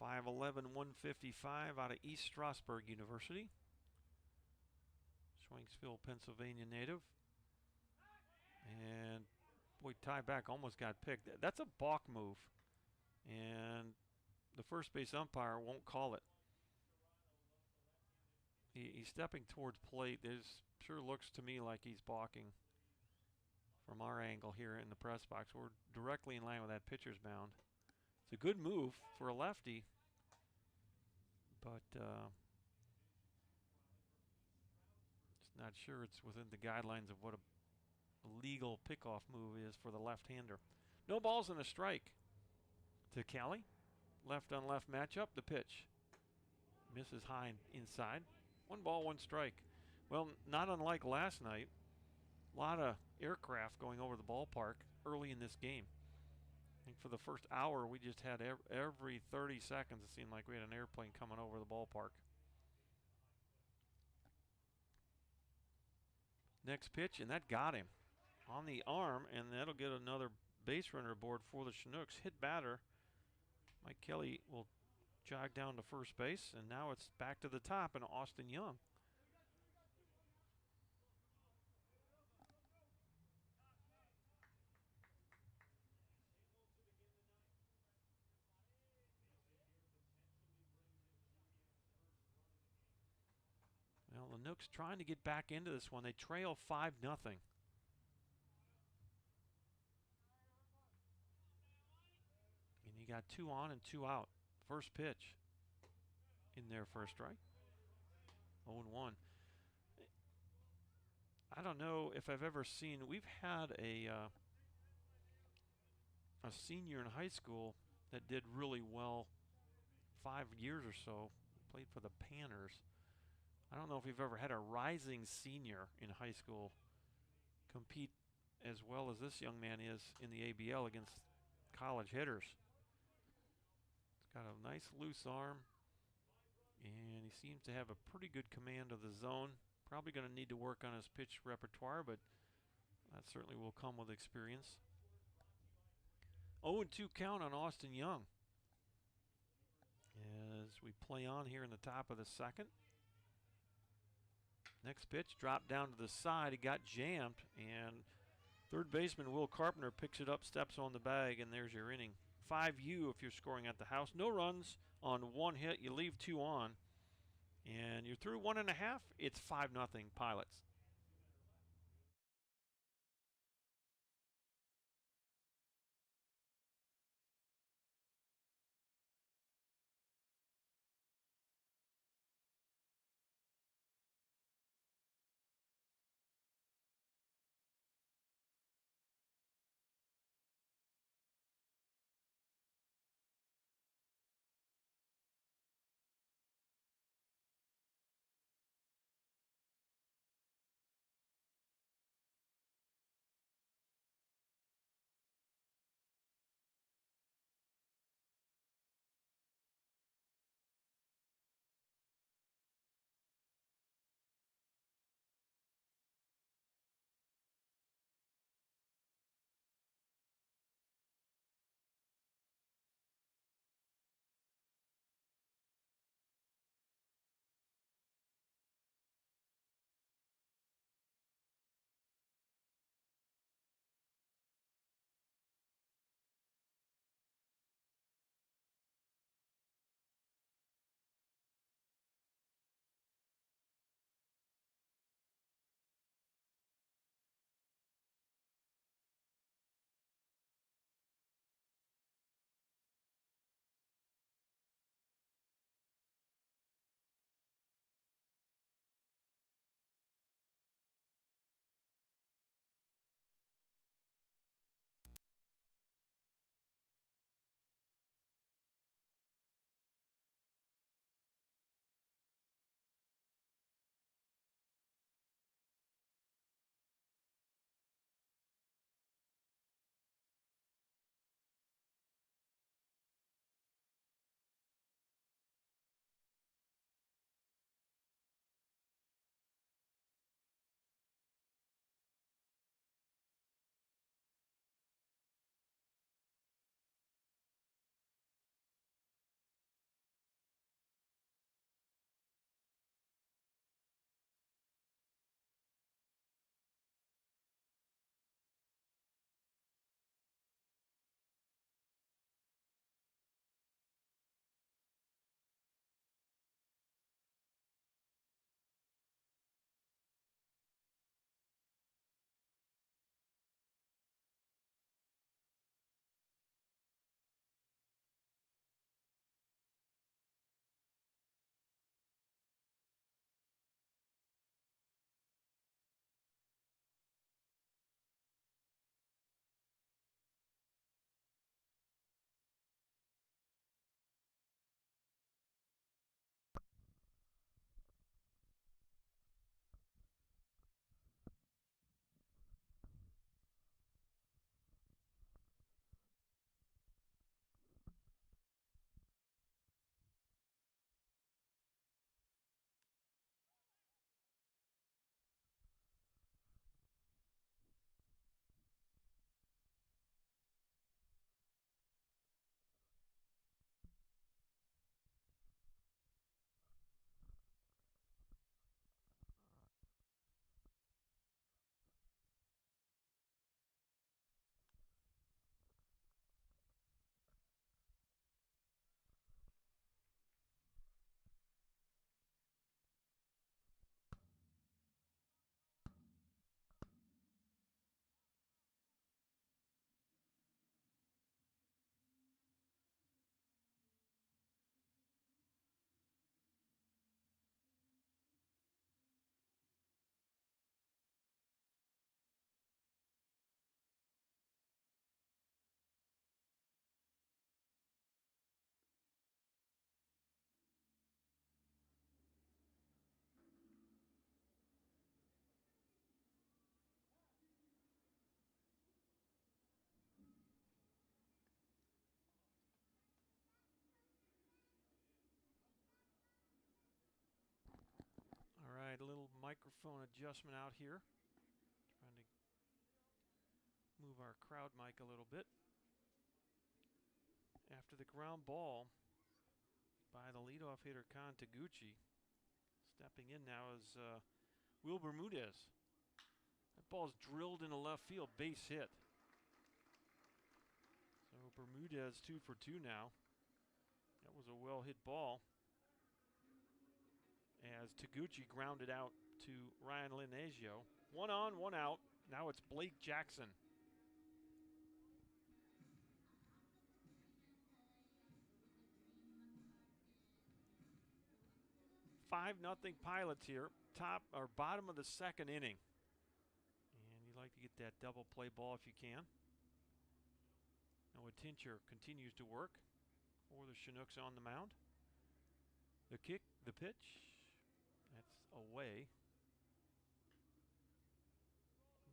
5'11", 155 out of East Stroudsburg University. Schwenksville, Pennsylvania native. And boy, Ty Beck almost got picked. That's a balk move. And the first base umpire won't call it. He's stepping towards plate. This sure looks to me like he's balking from our angle here in the press box. We're directly in line with that pitcher's mound. It's a good move for a lefty, but just not sure it's within the guidelines of what a legal pickoff move is for the left-hander. No balls and a strike to Kelly. Left-on-left matchup. The pitch misses high inside. 1 ball, 1 strike. Well, not unlike last night. A lot of aircraft going over the ballpark early in this game. I think for the first hour, we just had every 30 seconds, it seemed like we had an airplane coming over the ballpark. Next pitch, and that got him on the arm, and that'll get another base runner aboard for the Chinooks. Hit batter. Mike Kelly will jog down to first base, and now it's back to the top and Austin Young. Well, Chinooks trying to get back into this one. They trail 5-0. And you got 2 on and 2 out. First pitch in there for a strike. 0-1. I don't know if I've ever seen. We've had a senior in high school that did really well 5 years or so. Played for the Panners. I don't know if we've ever had a rising senior in high school compete as well as this young man is in the ABL against college hitters. He's got a nice loose arm, and he seems to have a pretty good command of the zone. Probably going to need to work on his pitch repertoire, but that certainly will come with experience. 0-2 count on Austin Young as we play on here in the top of the second. Next pitch dropped down to the side. He got jammed, and third baseman Will Carpenter picks it up, steps on the bag, and there's your inning. 5U if you're scoring at the house. No runs on 1 hit. You leave 2 on, and you're through 1.5. It's 5-0 Pilots. right, a little microphone adjustment out here. Trying to move our crowd mic a little bit. After the ground ball by the leadoff hitter, Kan Taguchi. Stepping in now is Will Bermudez. That ball's drilled into left field, base hit. So Bermudez 2 for 2 now. That was a well-hit ball. As Taguchi grounded out to Ryan Lineggio. 1 on, 1 out. Now it's Blake Jackson. 5-0 Pilots here. Top or bottom of the second inning. And you'd like to get that double play ball if you can. Noah Tincher continues to work for the Chinooks on the mound. The kick, the pitch, that's away.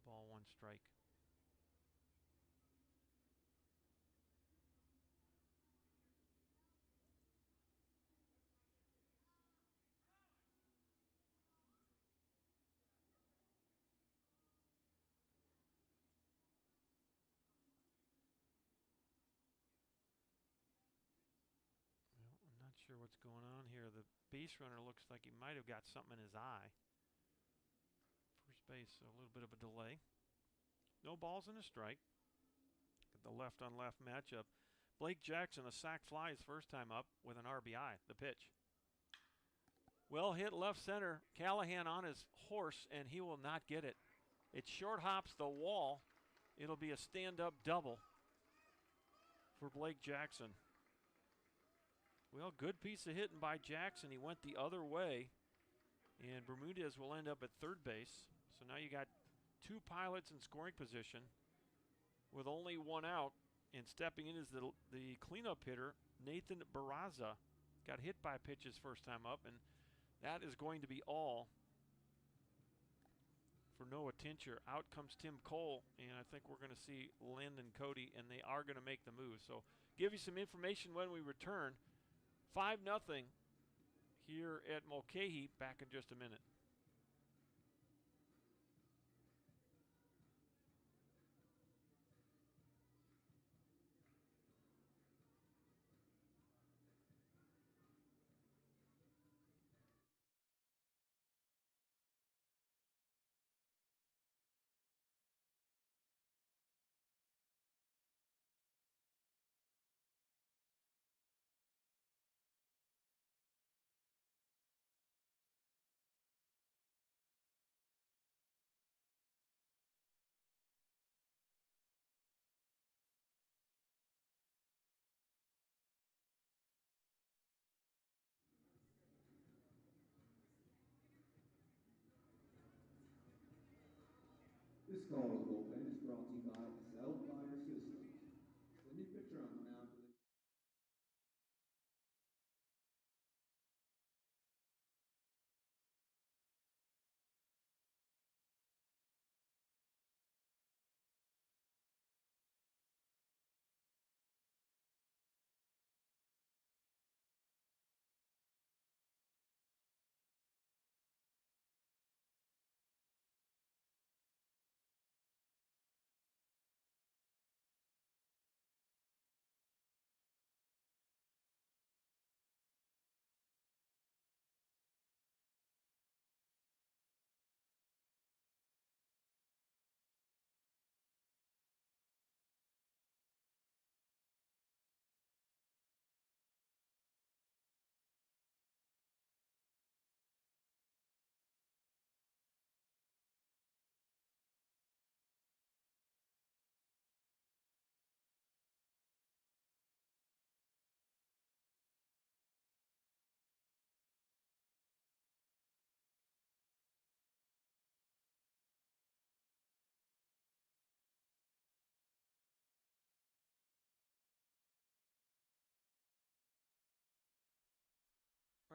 Ball, 1 strike. Well, I'm not sure what's going on here. The base runner looks like he might have got something in his eye. First base, so a little bit of a delay. No balls and a strike. Get the left-on-left matchup. Blake Jackson, a sac fly his first time up with an RBI. The pitch. Well hit left center. Callahan on his horse, and he will not get it. It short hops the wall. It'll be a stand-up double for Blake Jackson. Well, good piece of hitting by Jackson. He went the other way, and Bermudez will end up at third base. So now you got 2 Pilots in scoring position with only 1 out, and stepping in is the cleanup hitter, Nathan Barraza. Got hit by a pitch his first time up, and that is going to be all for Noah Tincher. Out comes Tim Cole, and I think we're going to see Landon Cody, and they are going to make the move. So give you some information when we return. 5-0 here at Mulcahy. Back in just a minute. This call of the bullpen is brought to you by Cell Fire Systems. The new pitcher on the mound for the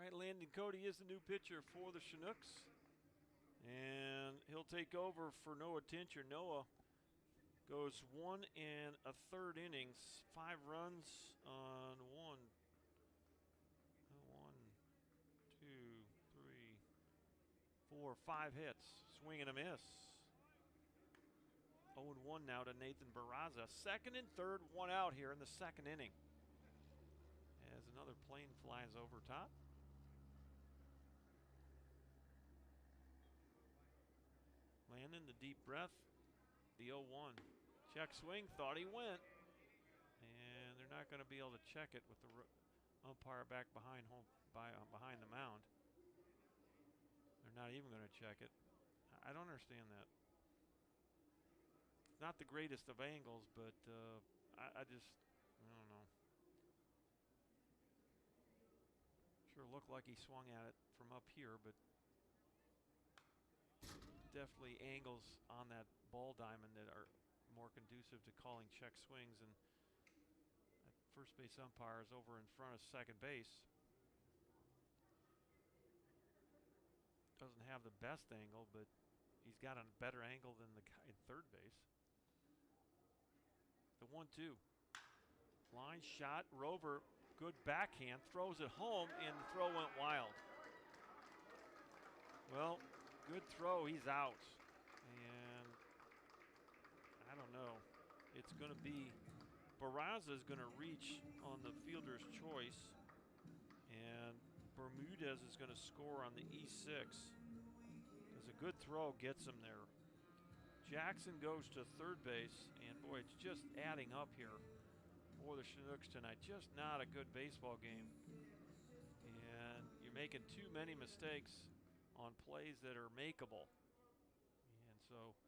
All right, Landon Cody is the new pitcher for the Chinooks, and he'll take over for Noah Tincher. Noah goes 1 1/3 innings, 5 runs on 2, 3, 4 or 5 hits. Swing and a miss. 0-1 now to Nathan Barraza. Second and third, one out here in the second inning. As another plane flies over top. Landon, the deep breath. The 0-1. Check swing, thought he went. And they're not going to be able to check it with the umpire back behind behind the mound. They're not even going to check it. I don't understand that. Not the greatest of angles, but I don't know. Sure looked like he swung at it from up here, but definitely angles on that ball diamond that are more conducive to calling check swings. And that first base umpire is over in front of second base. Doesn't have the best angle, but he's got a better angle than the guy at third base. The 1-2. Line shot. Rover, good backhand. Throws it home, and the throw went wild. Well, good throw. He's out. And I don't know. It's going to be Barraza is going to reach on the fielder's choice. And Bermudez is going to score on the E6. Because a good throw gets him there. Jackson goes to third base, and boy, it's just adding up here for the Chinooks tonight. Just not a good baseball game. And you're making too many mistakes on plays that are makeable. And so,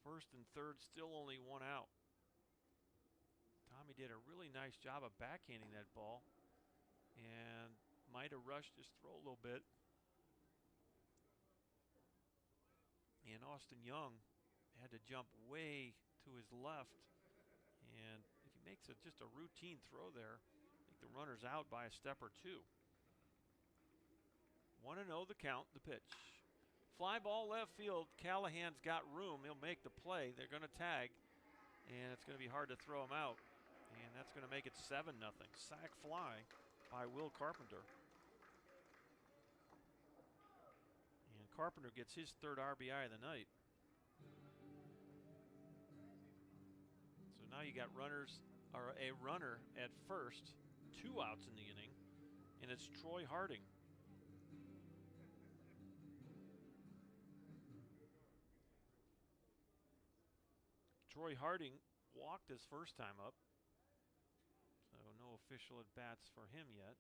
first and third, still only one out. Tommy did a really nice job of backhanding that ball and might have rushed his throw a little bit. And Austin Young had to jump way to his left. And if he makes just a routine throw there, I think the runner's out by a step or two. 1-0 the count, the pitch. Fly ball left field. Callahan's got room. He'll make the play. They're going to tag, and it's going to be hard to throw him out. And that's going to make it 7-0. Sac fly by Will Carpenter. And Carpenter gets his third RBI of the night. So now you got a runner at first, 2 outs in the inning, and it's Troy Harding. Troy Harding walked his first time up, so no official at bats for him yet.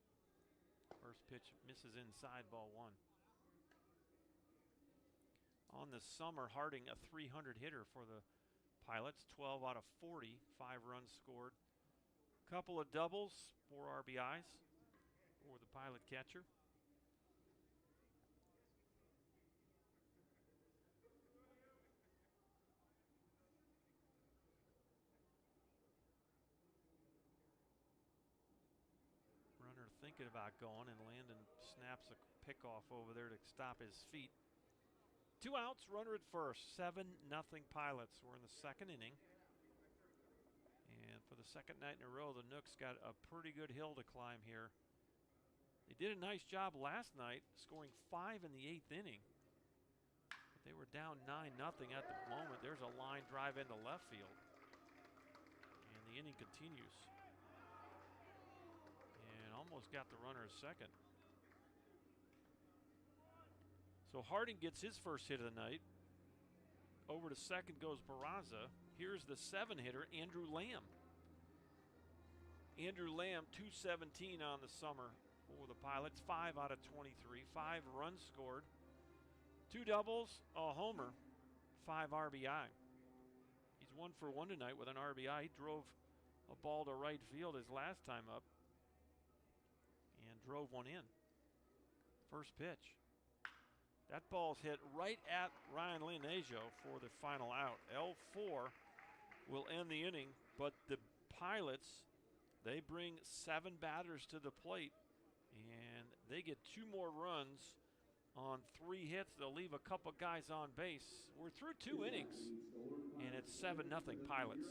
First pitch misses inside, ball 1. On the summer, Harding a .300 hitter for the Pilots, 12 out of 40, 5 runs scored. Couple of doubles, 4 RBIs for the Pilot catcher. Runner thinking about going, and Landon snaps a pickoff over there to stop his feet. 2 outs, runner at first. 7-0 Pilots. We're in the second inning. And for the second night in a row, the Nooks got a pretty good hill to climb here. They did a nice job last night, scoring 5 in the 8th inning. But they were down 9-0 at the moment. There's a line drive into left field. And the inning continues. And almost got the runner at second. So Harding gets his first hit of the night. Over to second goes Barraza. Here's the 7-hitter, Andrew Lamb. Andrew Lamb, 217 on the summer for the Pilots. 5 out of 23. 5 runs scored. 2 doubles, a homer, 5 RBI. He's 1 for 1 tonight with an RBI. He drove a ball to right field his last time up and drove one in. First pitch. That ball's hit right at Ryan Leonaggio for the final out. L4 will end the inning, but the Pilots, they bring 7 batters to the plate, and they get 2 more runs on 3 hits. They'll leave a couple guys on base. We're through 2 innings, and it's 7-0 Pilots.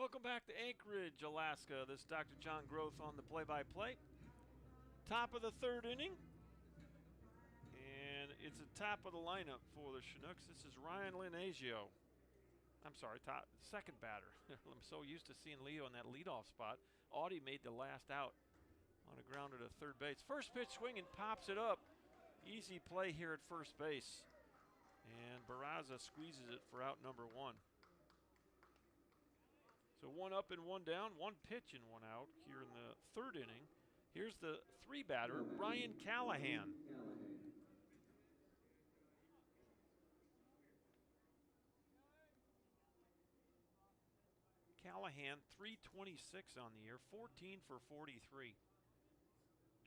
Welcome back to Anchorage, Alaska. This is Dr. John Groth on the play-by-play. Top of the third inning. And it's a top of the lineup for the Chinooks. This is Ryan Linasio. I'm sorry, second batter. I'm so used to seeing Leo in that leadoff spot. Audie made the last out on a grounder to third base. First pitch swing and pops it up. Easy play here at first base. And Barraza squeezes it for out number one. So one up and one down, one pitch and one out here in the third inning. Here's the three batter, Ryan Callahan. Callahan, 326 on the year, 14 for 43.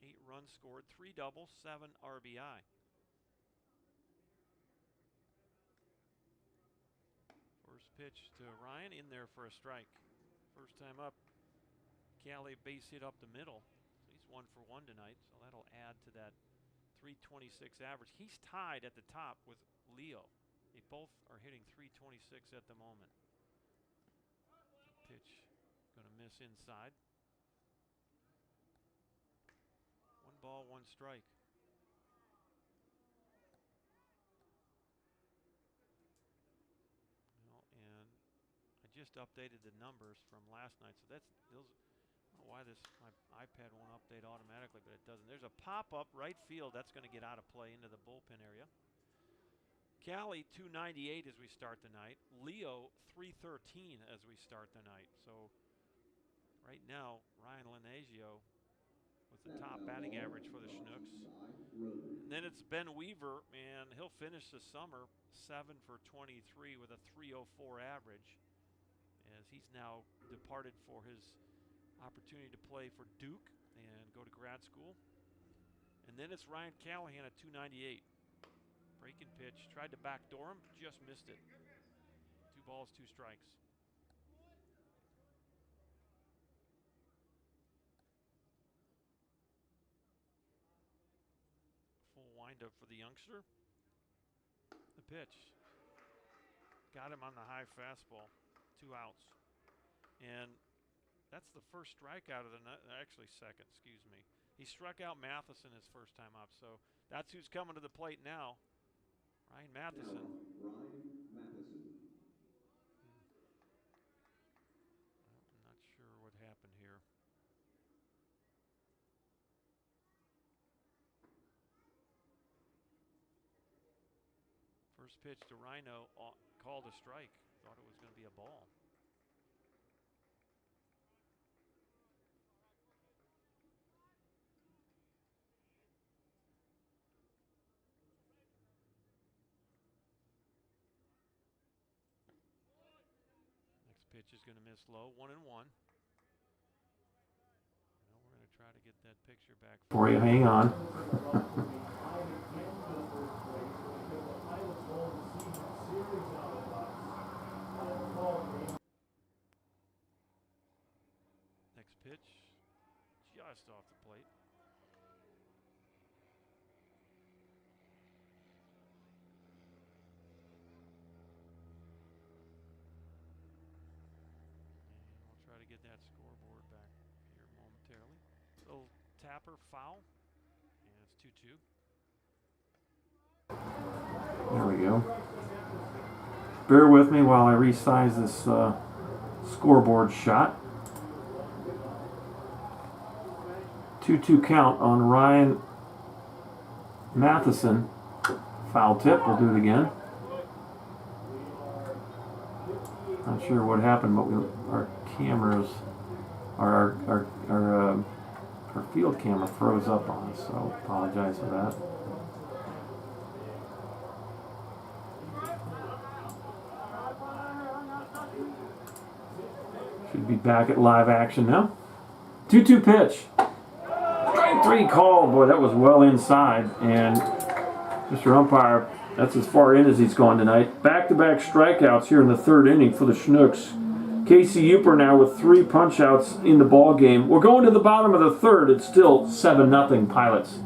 8 runs scored, 3 doubles, 7 RBI. First pitch to Ryan, in there for a strike. First time up, Callie base hit up the middle. So he's 1 for 1 tonight, so that'll add to that 326 average. He's tied at the top with Leo. They both are hitting 326 at the moment. Pitch going to miss inside. 1 ball, 1 strike. And I just updated the numbers from last night, so that's those. I don't know why my iPad won't update automatically, but it doesn't. There's a pop-up right field that's going to get out of play into the bullpen area. Callie 298 as we start the night. Leo 313 as we start the night. So right now, Ryan Linasio with the top batting average for the Chinooks. And then it's Ben Weaver, and he'll finish the summer 7 for 23 with a 304 average, as he's now departed for his opportunity to play for Duke and go to grad school. And then it's Ryan Callahan at 298. Breaking pitch, tried to backdoor him, just missed it. 2 balls, 2 strikes. Full windup for the youngster. The pitch. Got him on the high fastball. 2 outs. And that's the first strikeout of the night. Actually, second, excuse me. He struck out Matheson his first time up, so that's who's coming to the plate now. Ryan Matheson. Ryan Matheson. I'm not sure what happened here. First pitch to Rhino, called a strike. Thought it was going to be a ball. Next pitch is going to miss low, 1-1. Well, we're going to try to get that picture back for you. Hang on. Next pitch, just off the plate. And we'll try to get that scoreboard back here momentarily. Little tapper foul, and it's 2-2. There we go. Bear with me while I resize this scoreboard shot. 2-2 count on Ryan Matheson. Foul tip. We'll do it again. Not sure what happened, but our cameras, our field camera froze up on us, so apologize for that. Should be back at live action now. 2-2 pitch. Strike 3 called. Boy, that was well inside. And Mr. Umpire, that's as far in as he's gone tonight. Back-to-back strikeouts here in the third inning for the Chinooks. Casey Uper now with 3 punch-outs in the ball game. We're going to the bottom of the third. It's still 7-0 Pilots.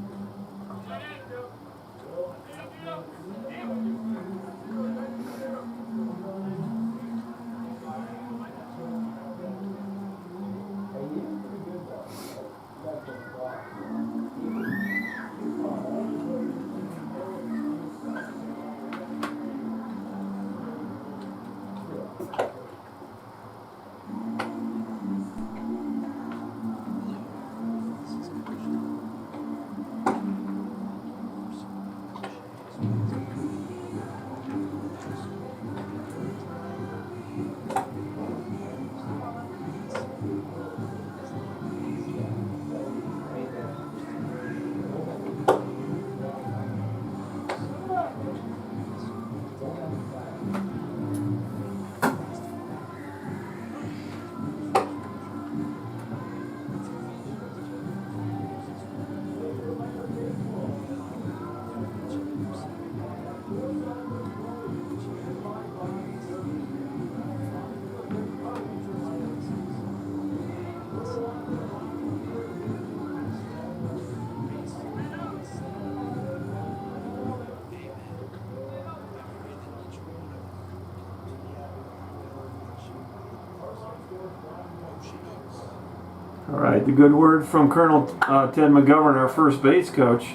All right, the good word from Colonel Ted McGovern, our first base coach.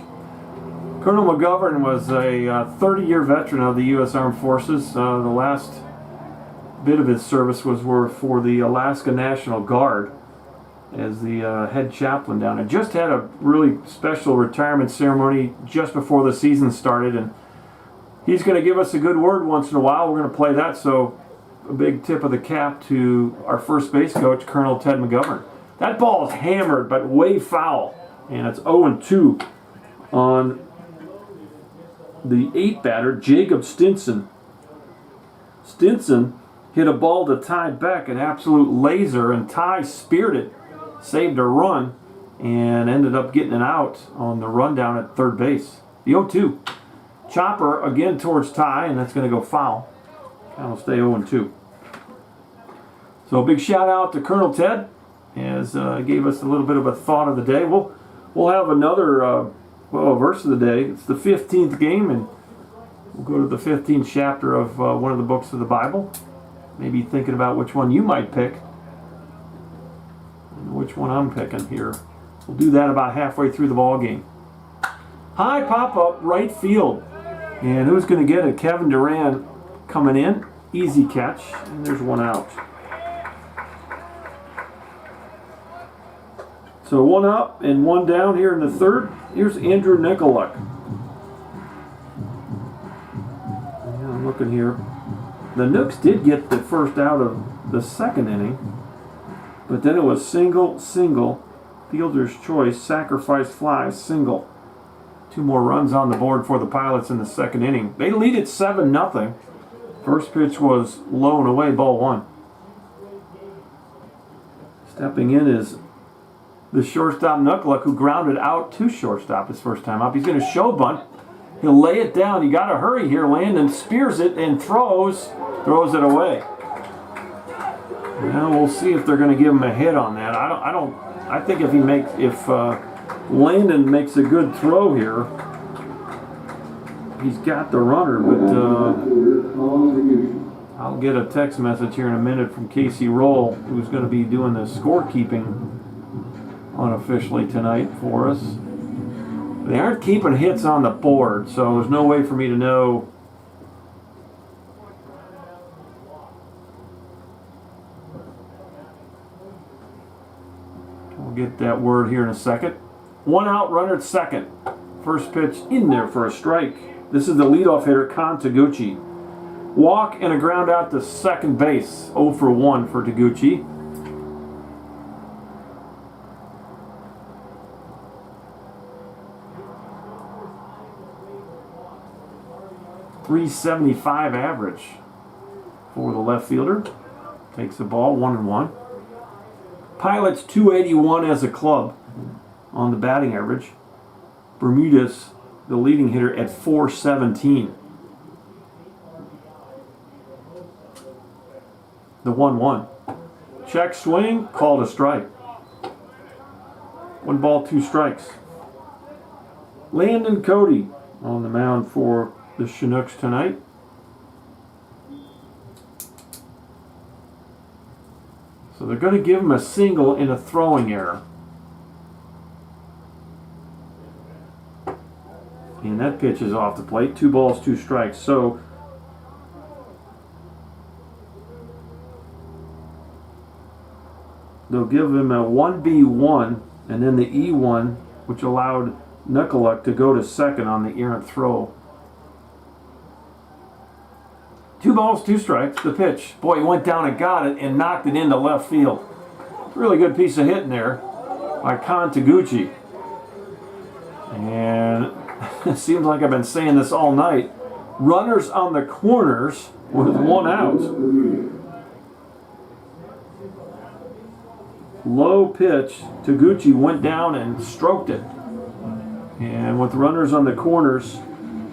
Colonel McGovern was a 30-year veteran of the U.S. Armed Forces. The last bit of his service was for the Alaska National Guard as the head chaplain down there. Just had a really special retirement ceremony just before the season started, and he's going to give us a good word once in a while. We're going to play that, so a big tip of the cap to our first base coach, Colonel Ted McGovern. That ball is hammered, but way foul, and it's 0-2 on the 8 batter, Jacob Stinson. Stinson hit a ball to Ty Beck, an absolute laser, and Ty speared it, saved a run, and ended up getting it out on the run down at third base. The 0-2. Chopper again towards Ty, and that's going to go foul. Count will stay 0-2. So a big shout out to Colonel Ted, as gave us a little bit of a thought of the day. We'll have another verse of the day. It's the 15th game, and we'll go to the 15th chapter of one of the books of the Bible. Maybe thinking about which one you might pick, and which one I'm picking here. We'll do that about halfway through the ball game. High pop-up right field. And who's going to get it? Kevin Durant coming in. Easy catch. And there's one out. So one up and one down here in the third. Here's Andrew Nicoluk. Yeah, I'm looking here. The Nooks did get the first out of the second inning. But then it was single, single. Fielder's choice, sacrifice fly, single. 2 more runs on the board for the Pilots in the second inning. They lead it 7-0. First pitch was low and away, ball 1. Stepping in is the shortstop Nicoluk, who grounded out to shortstop his first time up. He's going to show bunt. He'll lay it down. You got to hurry here. Landon spears it and throws it away. Now we'll see if they're going to give him a hit on that. I think if Landon makes a good throw here, he's got the runner, but I'll get a text message here in a minute from Casey Roll, who's going to be doing the scorekeeping unofficially tonight for us. They aren't keeping hits on the board, so there's no way for me to know get that word here in a second. 1 out, runner at second. First pitch in there for a strike. This is the leadoff hitter, Con Taguchi. Walk and a ground out to second base. 0 for 1 for Taguchi. .375 average for the left fielder. Takes the ball, 1-1. Pilots 281 as a club on the batting average. Bermudez, the leading hitter, at 417. The 1-1. Check swing, called a strike. 1 ball, 2 strikes. Landon Cody on the mound for the Chinooks tonight. So they're going to give him a single in a throwing error. And that pitch is off the plate. 2 balls, 2 strikes. So they'll give him a 1B1 and then the E1, which allowed Nicoluk to go to second on the errant throw. 2 balls, 2 strikes. The pitch. Boy, he went down and got it and knocked it into left field. Really good piece of hitting there by Con Taguchi. And it seems like I've been saying this all night. Runners on the corners with 1 out. Low pitch. Taguchi went down and stroked it. And with runners on the corners,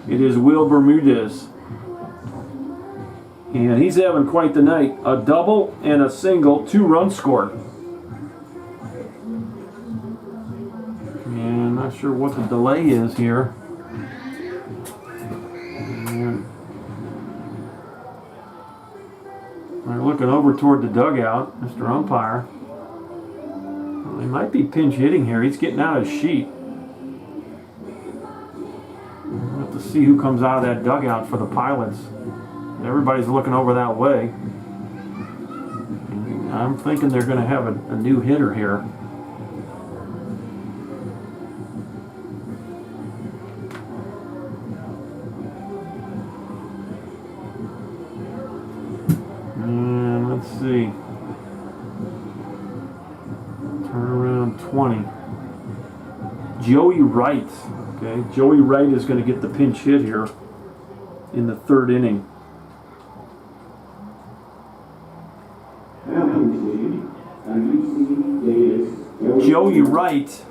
it is Will Bermudez. And he's having quite the night. A double and a single, 2 runs scored. And I'm not sure what the delay is here. And they're looking over toward the dugout, Mr. Umpire. He might be pinch hitting here. He's getting out of his sheet. We'll have to see who comes out of that dugout for the Pilots. Everybody's looking over that way. I'm thinking they're going to have a new hitter here. And let's see. Turnaround 20. Joey Wright. Okay, Joey Wright is going to get the pinch hit here in the third inning. Joey Wright,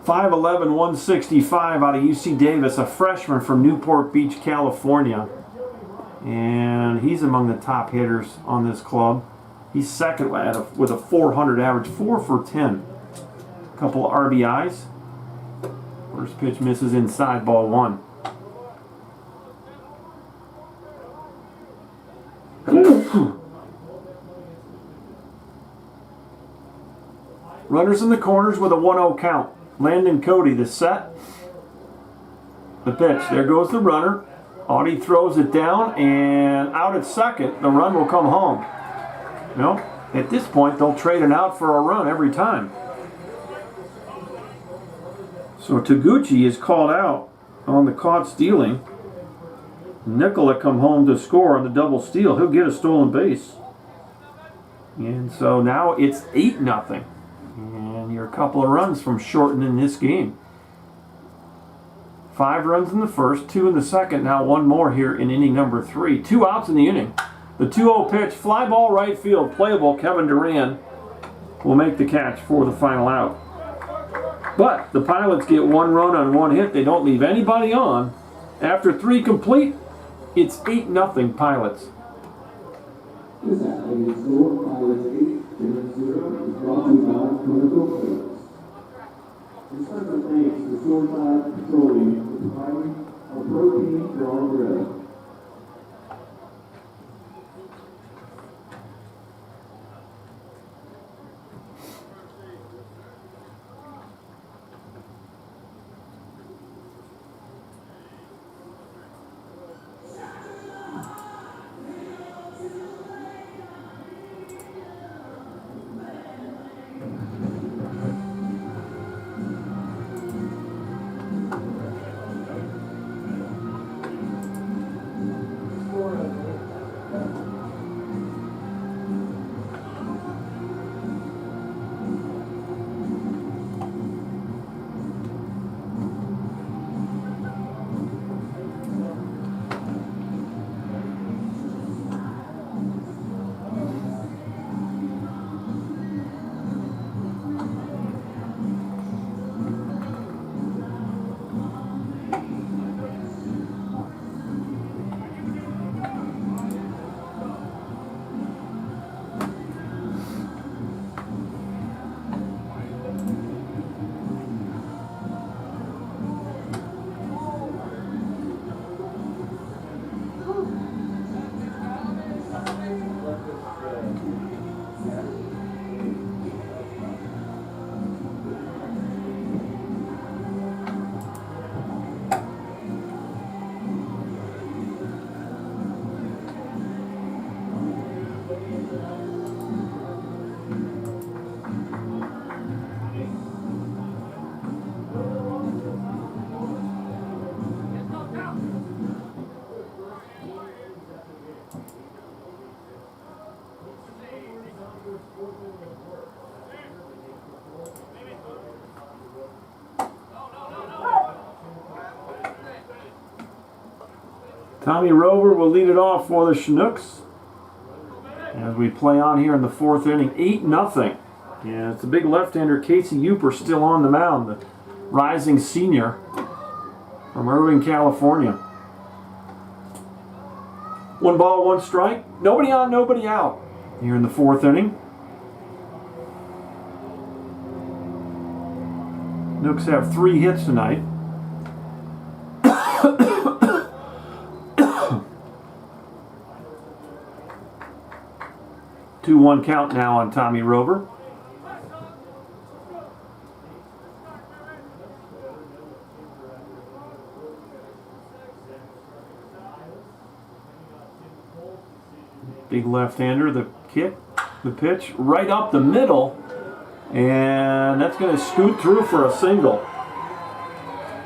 5'11", 165 out of UC Davis, a freshman from Newport Beach, California. And he's among the top hitters on this club. He's second with a 400 average, 4 for 10. A couple of RBIs. First pitch misses inside, ball 1. Runners in the corners with a 1-0 count. Landon Cody, the set. The pitch. There goes the runner. Audie throws it down, and out at second, the run will come home. You know, at this point, they'll trade it out for a run every time. So Taguchi is called out on the caught stealing. Nicola come home to score on the double steal. He'll get a stolen base. And so now it's 8-0. And you're a couple of runs from shortening this game. 5 runs in the first, 2 in the second, now 1 more here in inning number 3. 2 outs in the inning. The 2-0 pitch, fly ball right field, playable. Kevin Duran will make the catch for the final out. But the Pilots get 1 run on 1 hit. They don't leave anybody on. After 3 complete, it's 8-0 Pilots. This happening is score, Pilots 8, Chinooks 0, is brought to you by Clinical Flavors. In special thanks to Shoreside Petroleum for providing a protein for our grill. Tommy Rover will lead it off for the Chinooks as we play on here in the 4th inning. 8-0. Yeah, it's a big left-hander. Casey Uper still on the mound, the rising senior from Irvine, California. 1 ball, 1 strike. Nobody on, nobody out here in the 4th inning. Chinooks have 3 hits tonight. 2-1 count now on Tommy Rover. Big left-hander, the pitch, right up the middle. And that's going to scoot through for a single.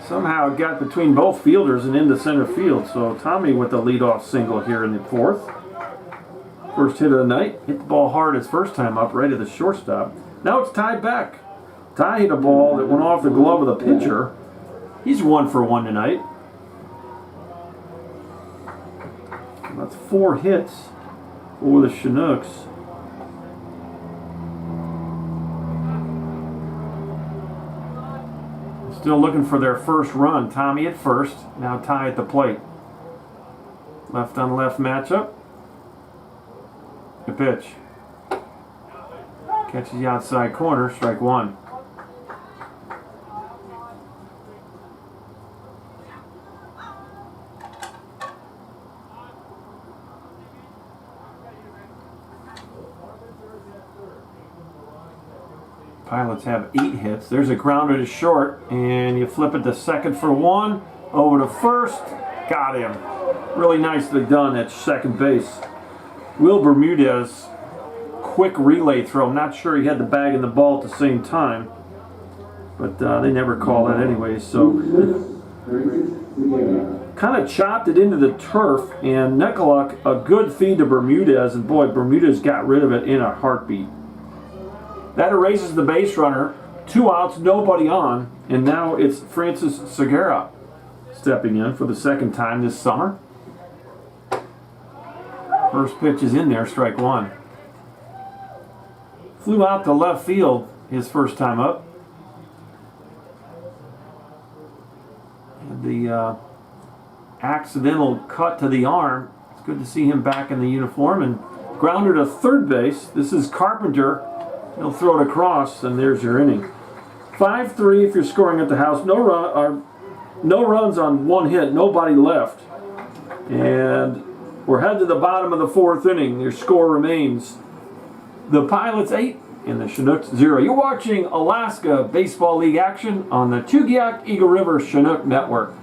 Somehow it got between both fielders and into center field. So Tommy with the leadoff single here in the fourth. First hit of the night. Hit the ball hard his first time up, right at the shortstop. Now it's Ty Beck. Ty hit a ball that went off the glove of the pitcher. He's 1 for 1 tonight. That's 4 hits for the Chinooks. Still looking for their first run. Tommy at first, now Ty at the plate. Left on left matchup. The pitch. Catches the outside corner, strike 1. Pilots have 8 hits. There's a grounder to short, and you flip it to second for 1. Over to first. Got him. Really nicely done at second base. Will Bermudez, quick relay throw. I'm not sure he had the bag and the ball at the same time, but they never call that anyway. So kind of chopped it into the turf, and Nicolak, a good feed to Bermudez, and boy, Bermudez got rid of it in a heartbeat. That erases the base runner. 2 outs, nobody on, and now it's Francis Segura stepping in for the second time this summer. First pitch is in there, strike 1. Flew out to left field his first time up. And the accidental cut to the arm. It's good to see him back in the uniform, and grounder to third base. This is Carpenter. He'll throw it across, and there's your inning. 5-3 if you're scoring at the house. No runs on 1 hit, nobody left. And we're headed to the bottom of the 4th inning. Your score remains the Pilots 8 and the Chinooks 0. You're watching Alaska Baseball League action on the Tugiak Eagle River Chinook Network.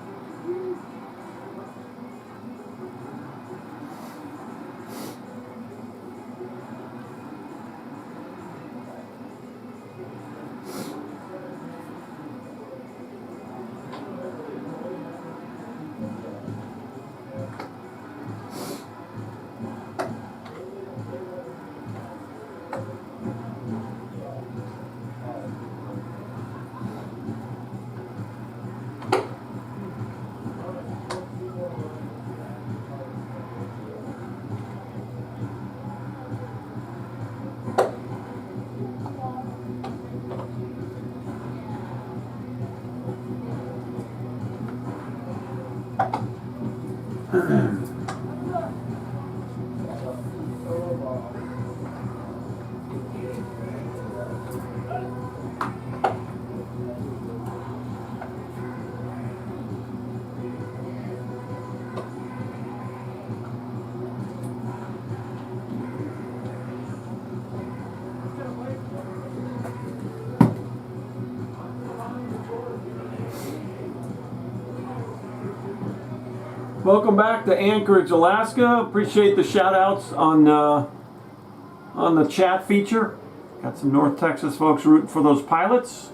Welcome back to Anchorage, Alaska. Appreciate the shout outs on the chat feature. Got some North Texas folks rooting for those Pilots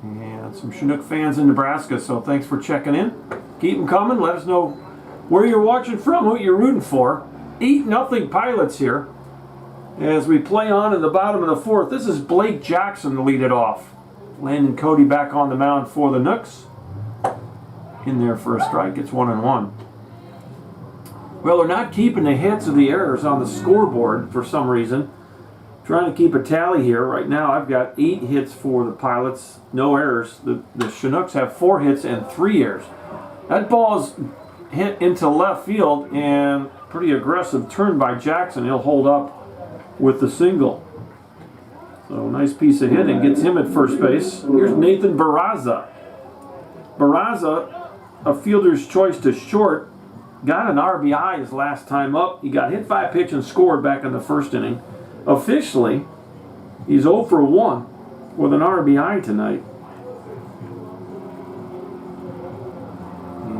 and some Chinook fans in Nebraska, so thanks for checking in. Keep them coming. Let us know where you're watching from, what you're rooting for. 8-0 Pilots here as we play on in the bottom of the 4th. This is Blake Jackson to lead it off. Landon Cody back on the mound for the Nooks. In there for a strike, it's 1-1. Well, they're not keeping the hits or the errors on the scoreboard for some reason. Trying to keep a tally here. Right now, I've got 8 hits for the Pilots, no errors. The Chinooks have 4 hits and 3 errors. That ball's hit into left field, and pretty aggressive turn by Jackson. He'll hold up with the single. So nice piece of hitting, gets him at first base. Here's Nathan Barraza. Barraza, a fielder's choice to short, got an RBI his last time up. He got hit by a pitch and scored back in the first inning. Officially, he's 0 for 1 with an RBI tonight.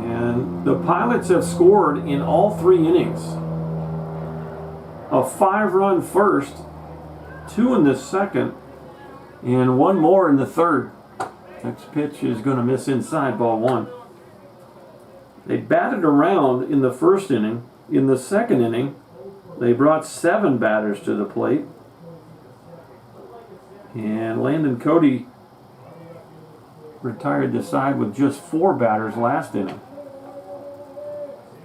And the Pilots have scored in all 3 innings a 5-run first, 2 in the second, and 1 more in the third. Next pitch is going to miss inside, ball 1. They batted around in the first inning. In the second inning, they brought 7 batters to the plate. And Landon Cody retired the side with just 4 batters last inning.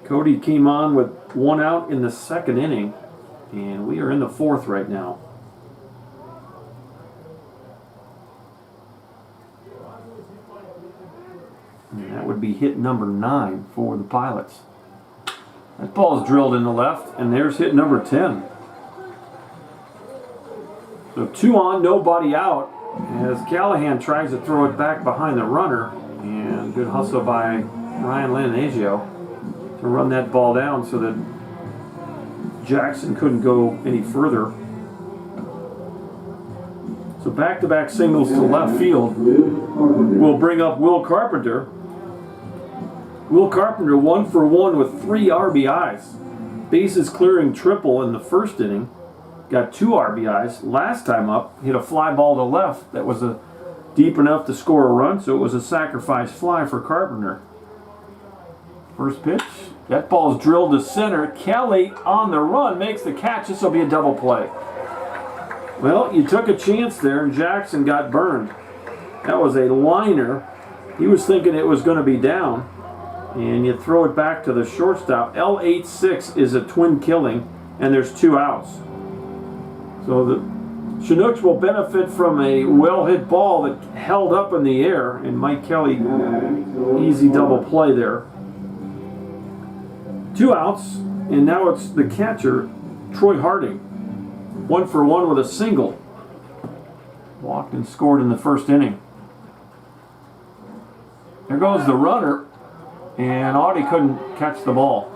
Cody came on with 1 out in the second inning, and we are in the 4th right now. And that would be hit number 9 for the Pilots. That ball is drilled in the left, and there's hit number 10. So 2 on, nobody out, as Callahan tries to throw it back behind the runner, and good hustle by Ryan Lananasio to run that ball down so that Jackson couldn't go any further. So back-to-back singles to left field will bring up Will Carpenter. Will Carpenter 1 for 1 with 3 RBIs. Bases clearing triple in the first inning. Got 2 RBIs. Last time up, hit a fly ball to left that was deep enough to score a run, so it was a sacrifice fly for Carpenter. First pitch, that ball's drilled to center. Kelly on the run makes the catch. This will be a double play. Well, you took a chance there, and Jackson got burned. That was a liner. He was thinking it was going to be down, and you throw it back to the shortstop. L86 is a twin killing, and there's 2 outs. So the Chinooks will benefit from a well-hit ball that held up in the air, and Mike Kelly, easy double play there. 2 outs, and now it's the catcher, Troy Harding. 1 for 1 with a single. Walked and scored in the first inning. There goes the runner, and Audie couldn't catch the ball.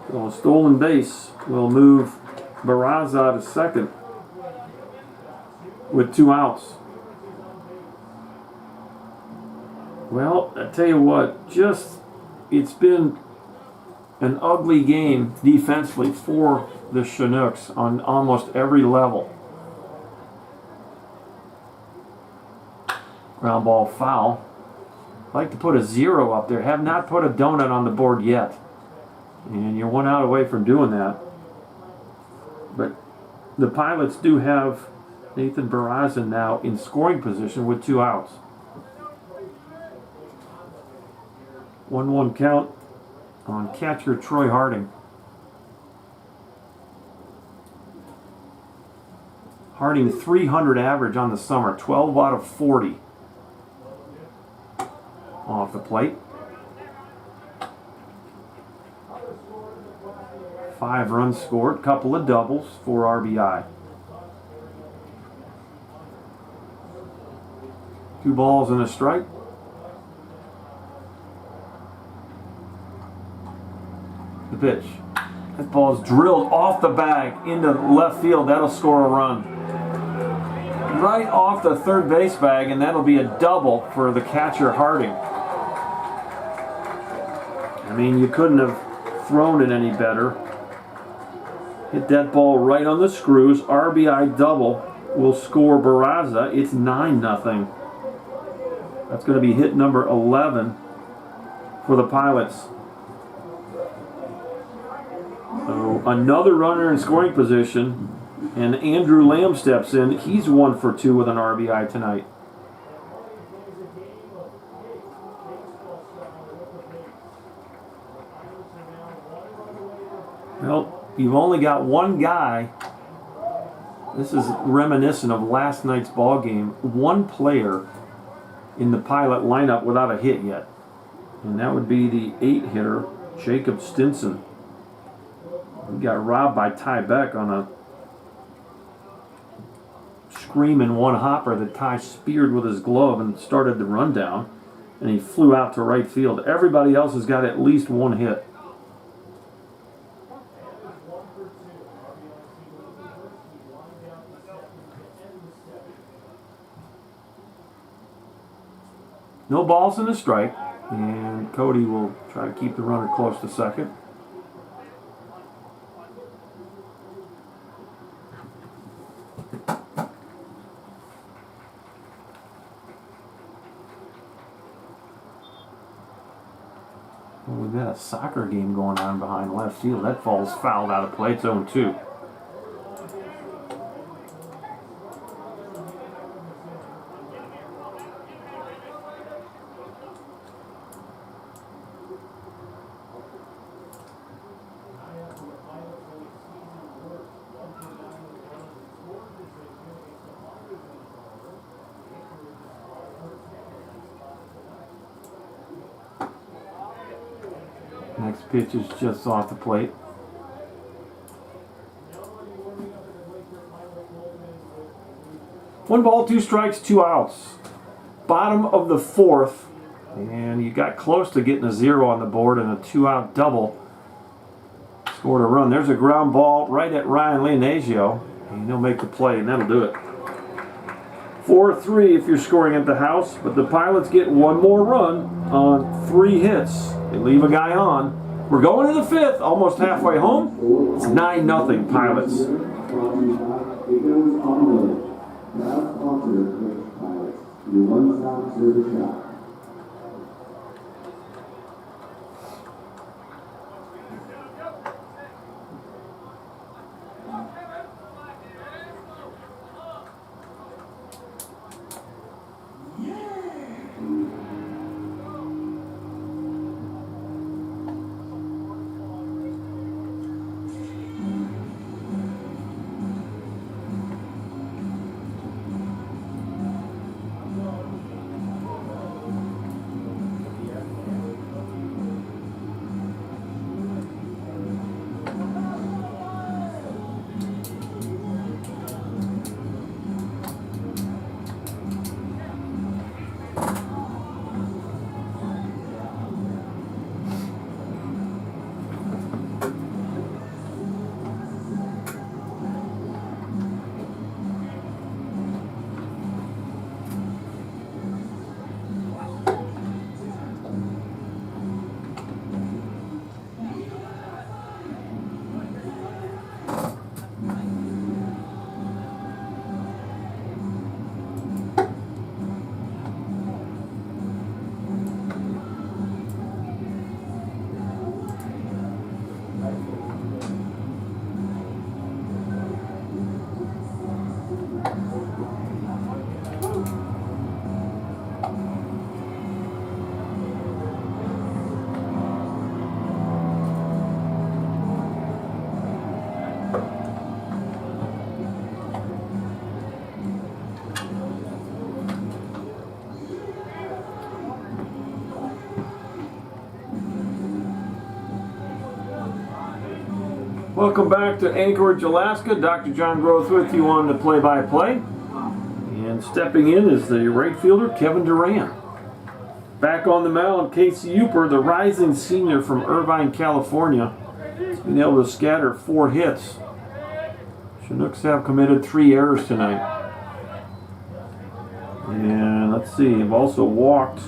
So a stolen base will move Barraza to second with 2 outs. Well, I tell you what, it's been an ugly game defensively for the Chinooks on almost every level. Ground ball foul. I'd like to put a 0 up there. Have not put a donut on the board yet. And you're 1 out away from doing that. But the Pilots do have Nathan Barraza now in scoring position with 2 outs. 1-1 count on catcher Troy Harding. Harding 300 average on the summer, 12 out of 40 off the plate. 5 runs scored, couple of doubles, 4 RBI. 2 balls and a strike. The pitch. That ball is drilled off the bag into left field. That'll score a run. Right off the third base bag, and that'll be a double for the catcher Harding. I mean, you couldn't have thrown it any better. Hit that ball right on the screws. RBI double will score Barraza. It's 9-0. That's going to be hit number 11 for the Pilots. So another runner in scoring position, and Andrew Lamb steps in. He's 1 for 2 with an RBI tonight. Well, you've only got 1 guy. This is reminiscent of last night's ball game. 1 player in the Pilot lineup without a hit yet, and that would be the 8-hitter Jacob Stinson. He got robbed by Ty Beck on a screaming 1-hopper that Ty speared with his glove and started the rundown, and he flew out to right field. Everybody else has got at least 1 hit. No balls and a strike, and Cody will try to keep the runner close to second. We've got a soccer game going on behind left field. That ball's fouled out of play. It's 0-2. Next pitch is just off the plate. One ball, two strikes, two outs. Bottom of the fourth, and you got close to getting a 0 on the board and a 2-out double. Scored a run. There's a ground ball right at Ryan Leonasio, and he'll make the play, and that'll do it. 4-3 if you're scoring at the house, but the Pilots get one more run on 3 hits. They leave a guy on. We're going to the 5th, almost halfway home. It's 9-0 Pilots. Your one-stop service shop. Welcome back to Anchorage, Alaska. Dr. John Groth with you on the play-by-play. And stepping in is the right fielder, Kevin Duran. Back on the mound, Casey Uper, the rising senior from Irvine, California. He's been able to scatter 4 hits. Chinooks have committed 3 errors tonight. And let's see, you've also walked.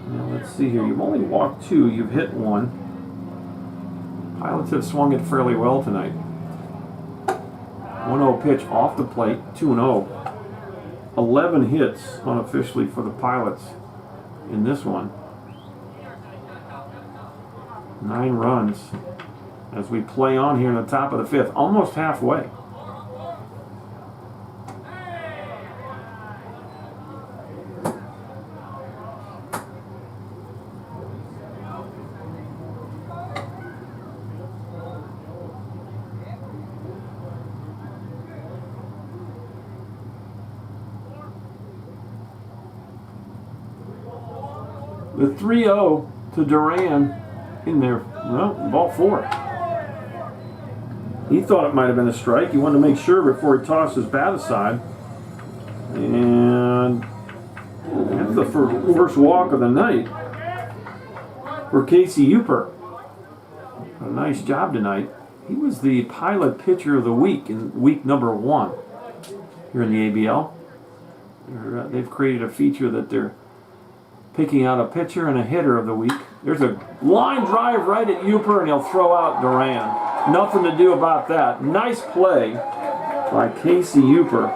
Now let's see here, you've only walked 2, you've hit 1. Pilots have swung it fairly well tonight. 1-0 pitch off the plate, 2-0. 11 hits unofficially for the Pilots in this one. 9 runs as we play on here in the top of the 5th, almost halfway. The 3-0 to Duran in there. Well, ball 4. He thought it might have been a strike. He wanted to make sure before he tossed his bat aside. And that's the first walk of the night for Casey Uper. A nice job tonight. He was the Pilot Pitcher of the Week in week number 1 here in the ABL. They've created a feature that they're picking out a pitcher and a hitter of the week. There's a line drive right at Uper, and he'll throw out Duran. Nothing to do about that. Nice play by Casey Uper.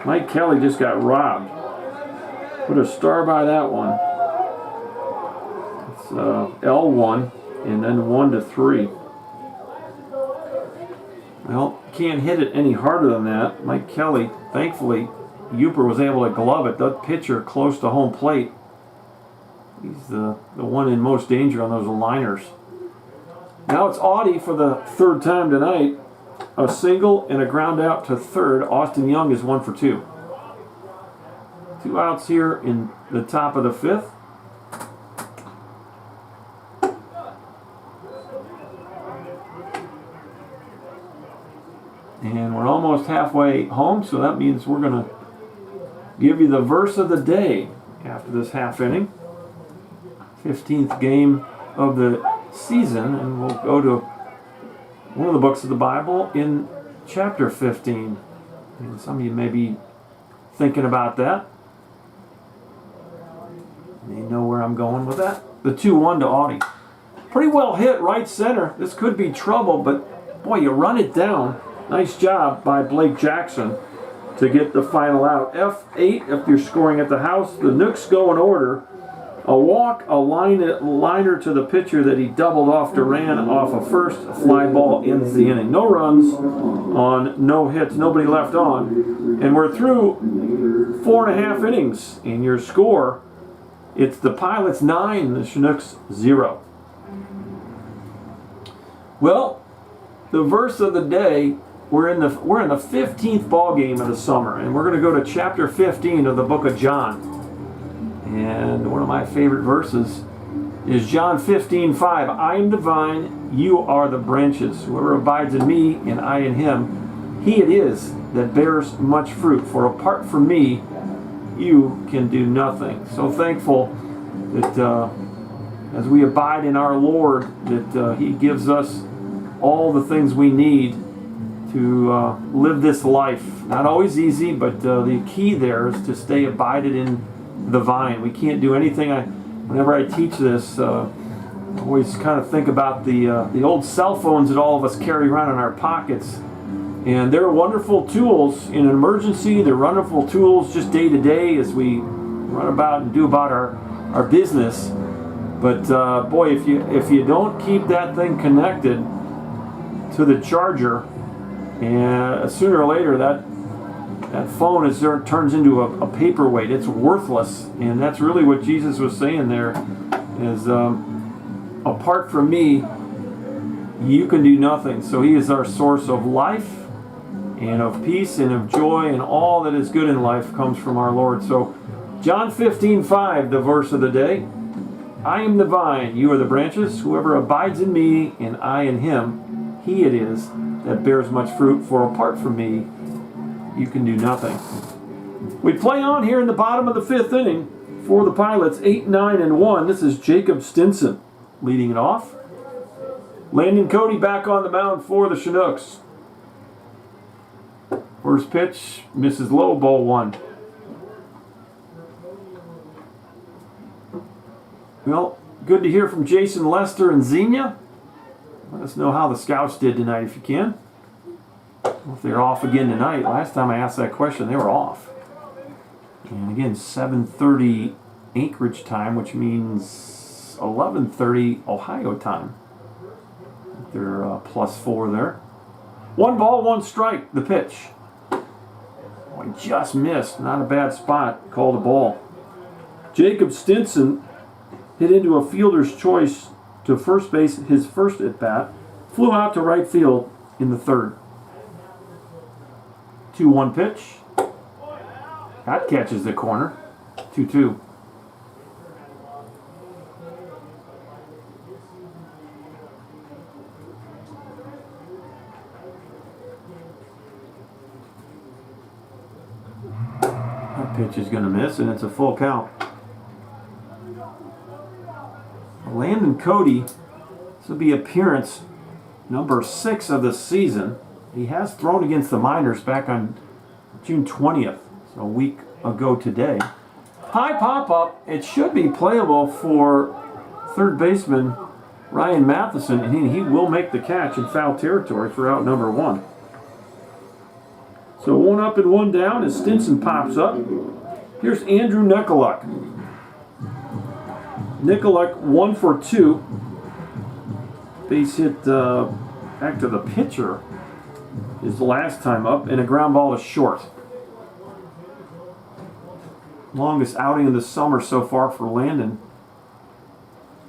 Mike Kelly just got robbed. Put a star by that one. L1 and then 1 to 3. Well, can't hit it any harder than that. Mike Kelly, thankfully, Uper was able to glove it. That pitcher close to home plate. He's the one in most danger on those liners. Now it's Audie for the third time tonight. A single and a ground out to third. Austin Young is 1 for 2. 2 outs here in the top of the fifth. And we're almost halfway home, so that means we're going to give you the verse of the day after this half inning. 15th game of the season, and we'll go to one of the books of the Bible in chapter 15. And some of you may be thinking about that. You know where I'm going with that. The 2-1 to Audie. Pretty well hit right center. This could be trouble, but boy, you run it down. Nice job by Blake Jackson to get the final out. F8 if you're scoring at the house. The Chinooks go in order. A walk, a liner to the pitcher that he doubled off Duran off a first. A fly ball ends the inning. No runs on no hits, nobody left on. And we're through 4.5 innings. And your score, it's the Pilots 9, the Chinooks 0. Well, the verse of the day, we're in the 15th ball game of the summer, and we're going to go to chapter 15 of the book of John. And one of my favorite verses is John 15:5. I am the vine, you are the branches. Whoever abides in me and I in him, he it is that bears much fruit. For apart from me, you can do nothing. So thankful that as we abide in our Lord, that he gives us all the things we need to live this life. Not always easy, but the key there is to stay abided in the vine. We can't do anything. Whenever I teach this, I always kind of think about the old cell phones that all of us carry around in our pockets. And they're wonderful tools in an emergency. They're wonderful tools just day to day as we run about and do about our business. But boy, if you don't keep that thing connected to the charger, and sooner or later that phone turns into a paperweight. It's worthless, and that's really what Jesus was saying there. Is apart from me, you can do nothing. So He is our source of life and of peace and of joy, and all that is good in life comes from our Lord. So John 15:5, the verse of the day. I am the vine, you are the branches. Whoever abides in me and I in him, he it is that bears much fruit. For apart from me, you can do nothing. We play on here in the bottom of the fifth inning for the Pilots, 8-9-1. This is Jacob Stinson leading it off. Landon Cody back on the mound for the Chinooks. First pitch misses low, ball 1. Well, good to hear from Jason, Lester, and Xenia. Let us know how the Scouts did tonight if you can. If they're off again tonight. Last time I asked that question, they were off. And again, 7:30 Anchorage time, which means 11:30 Ohio time. They're +4 there. 1 ball, 1 strike, the pitch. Oh, he just missed. Not a bad spot. Called a ball. Jacob Stinson hit into a fielder's choice to first base his first at-bat. Flew out to right field in the third. 2-1 pitch. That catches the corner. 2-2. That pitch is going to miss, and it's a full count. Landon Cody, this will be appearance number 6 of the season. He has thrown against the minors back on June 20th, so a week ago today. High pop-up. It should be playable for third baseman Ryan Matheson, and he will make the catch in foul territory for out number 1. So 1 up and 1 down as Stinson pops up. Here's Andrew Nekoluk. Nikolek 1 for 2. Base hit back to the pitcher his last time up, and a ground ball to short. Longest outing of the summer so far for Landon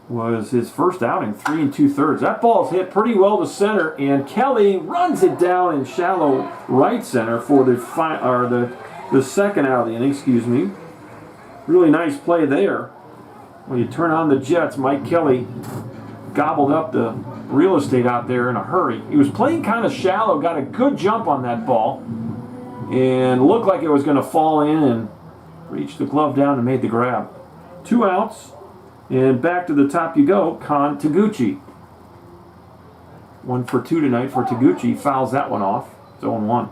was his first outing, 3 2/3. That ball's hit pretty well to center, and Kelly runs it down in shallow right center for the second out of the inning. Excuse me. Really nice play there. When you turn on the Jets, Mike Kelly gobbled up the real estate out there in a hurry. He was playing kind of shallow, got a good jump on that ball, and looked like it was going to fall in and reach the glove down and made the grab. 2 outs, and back to the top you go, Kon Taguchi. 1 for 2 tonight for Taguchi. Fouls that one off. It's 0-1.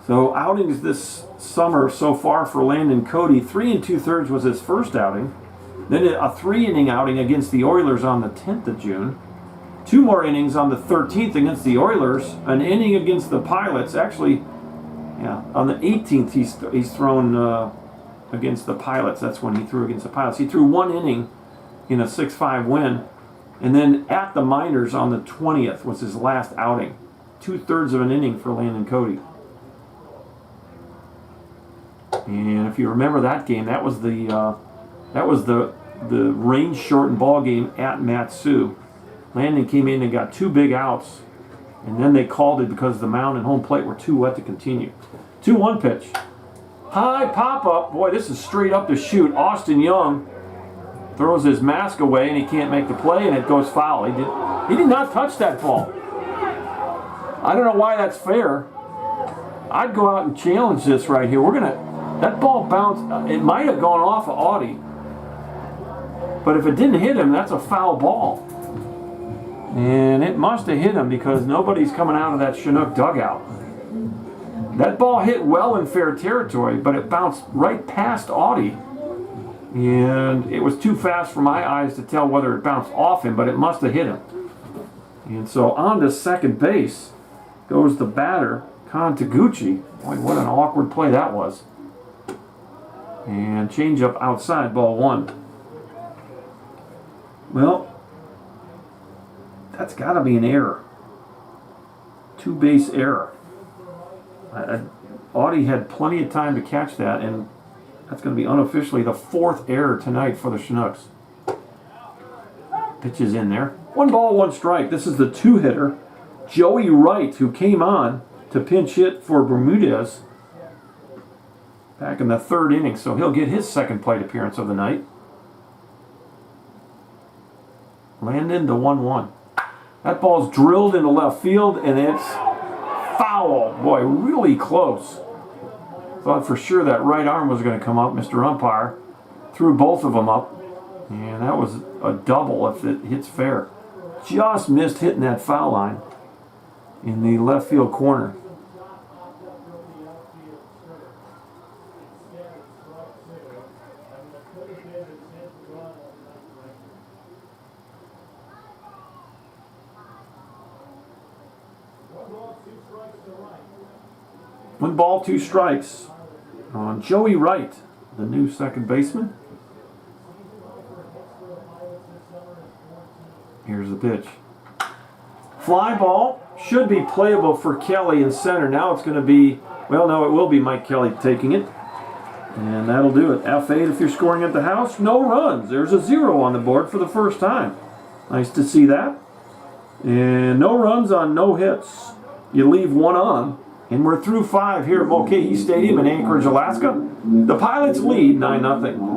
So outings this summer so far for Landon Cody. 3 2/3 was his first outing. Then a 3-inning outing against the Oilers on the 10th of June. 2 more innings on the 13th against the Oilers. An inning against the Pilots. Actually, yeah, on the 18th he's thrown against the Pilots. That's when he threw against the Pilots. He threw 1 inning in a 6-5 win. And then at the Miners on the 20th was his last outing. 2/3 of an inning for Landon Cody. And if you remember that game, that was the rain shortened ball game at Matsu. Landon came in and got 2 big outs, and then they called it because the mound and home plate were too wet to continue. 2-1 pitch. High pop up. Boy, this is straight up the chute. Austin Young throws his mask away and he can't make the play, and it goes foul. He did not touch that ball. I don't know why that's fair. I'd go out and challenge this right here. That ball bounced. It might have gone off of Audie, but if it didn't hit him, that's a foul ball. And it must have hit him because nobody's coming out of that Chinook dugout. That ball hit well in fair territory, but it bounced right past Audie. And it was too fast for my eyes to tell whether it bounced off him, but it must have hit him. And so on to second base goes the batter, Kon Taguchi. Boy, what an awkward play that was. And change up outside, ball 1. Well, that's got to be an error. 2-base error. Audie had plenty of time to catch that, and that's going to be unofficially the 4th error tonight for the Chinooks. Pitch is in there. 1 ball, 1 strike. This is the 2-hitter, Joey Wright, who came on to pinch hit for Bermudez back in the 3rd inning, so he'll get his second plate appearance of the night. Landon to 1-1. That ball's drilled into left field, and it's foul. Boy, really close. Thought for sure that right arm was going to come up. Mr. Umpire threw both of them up, and that was a double if it hits fair. Just missed hitting that foul line in the left field corner. One ball, 2 strikes on Joey Wright, the new second baseman. Here's the pitch. Fly ball, should be playable for Kelly in center. Now it's going to be, well, no, it will be Mike Kelly taking it. And that'll do it. F8 if you're scoring at the house. No runs. There's a 0 on the board for the first time. Nice to see that. And no runs on no hits. You leave 1 on. And we're through 5 here at Mulcahy Stadium in Anchorage, Alaska. The Pilots lead 9-0.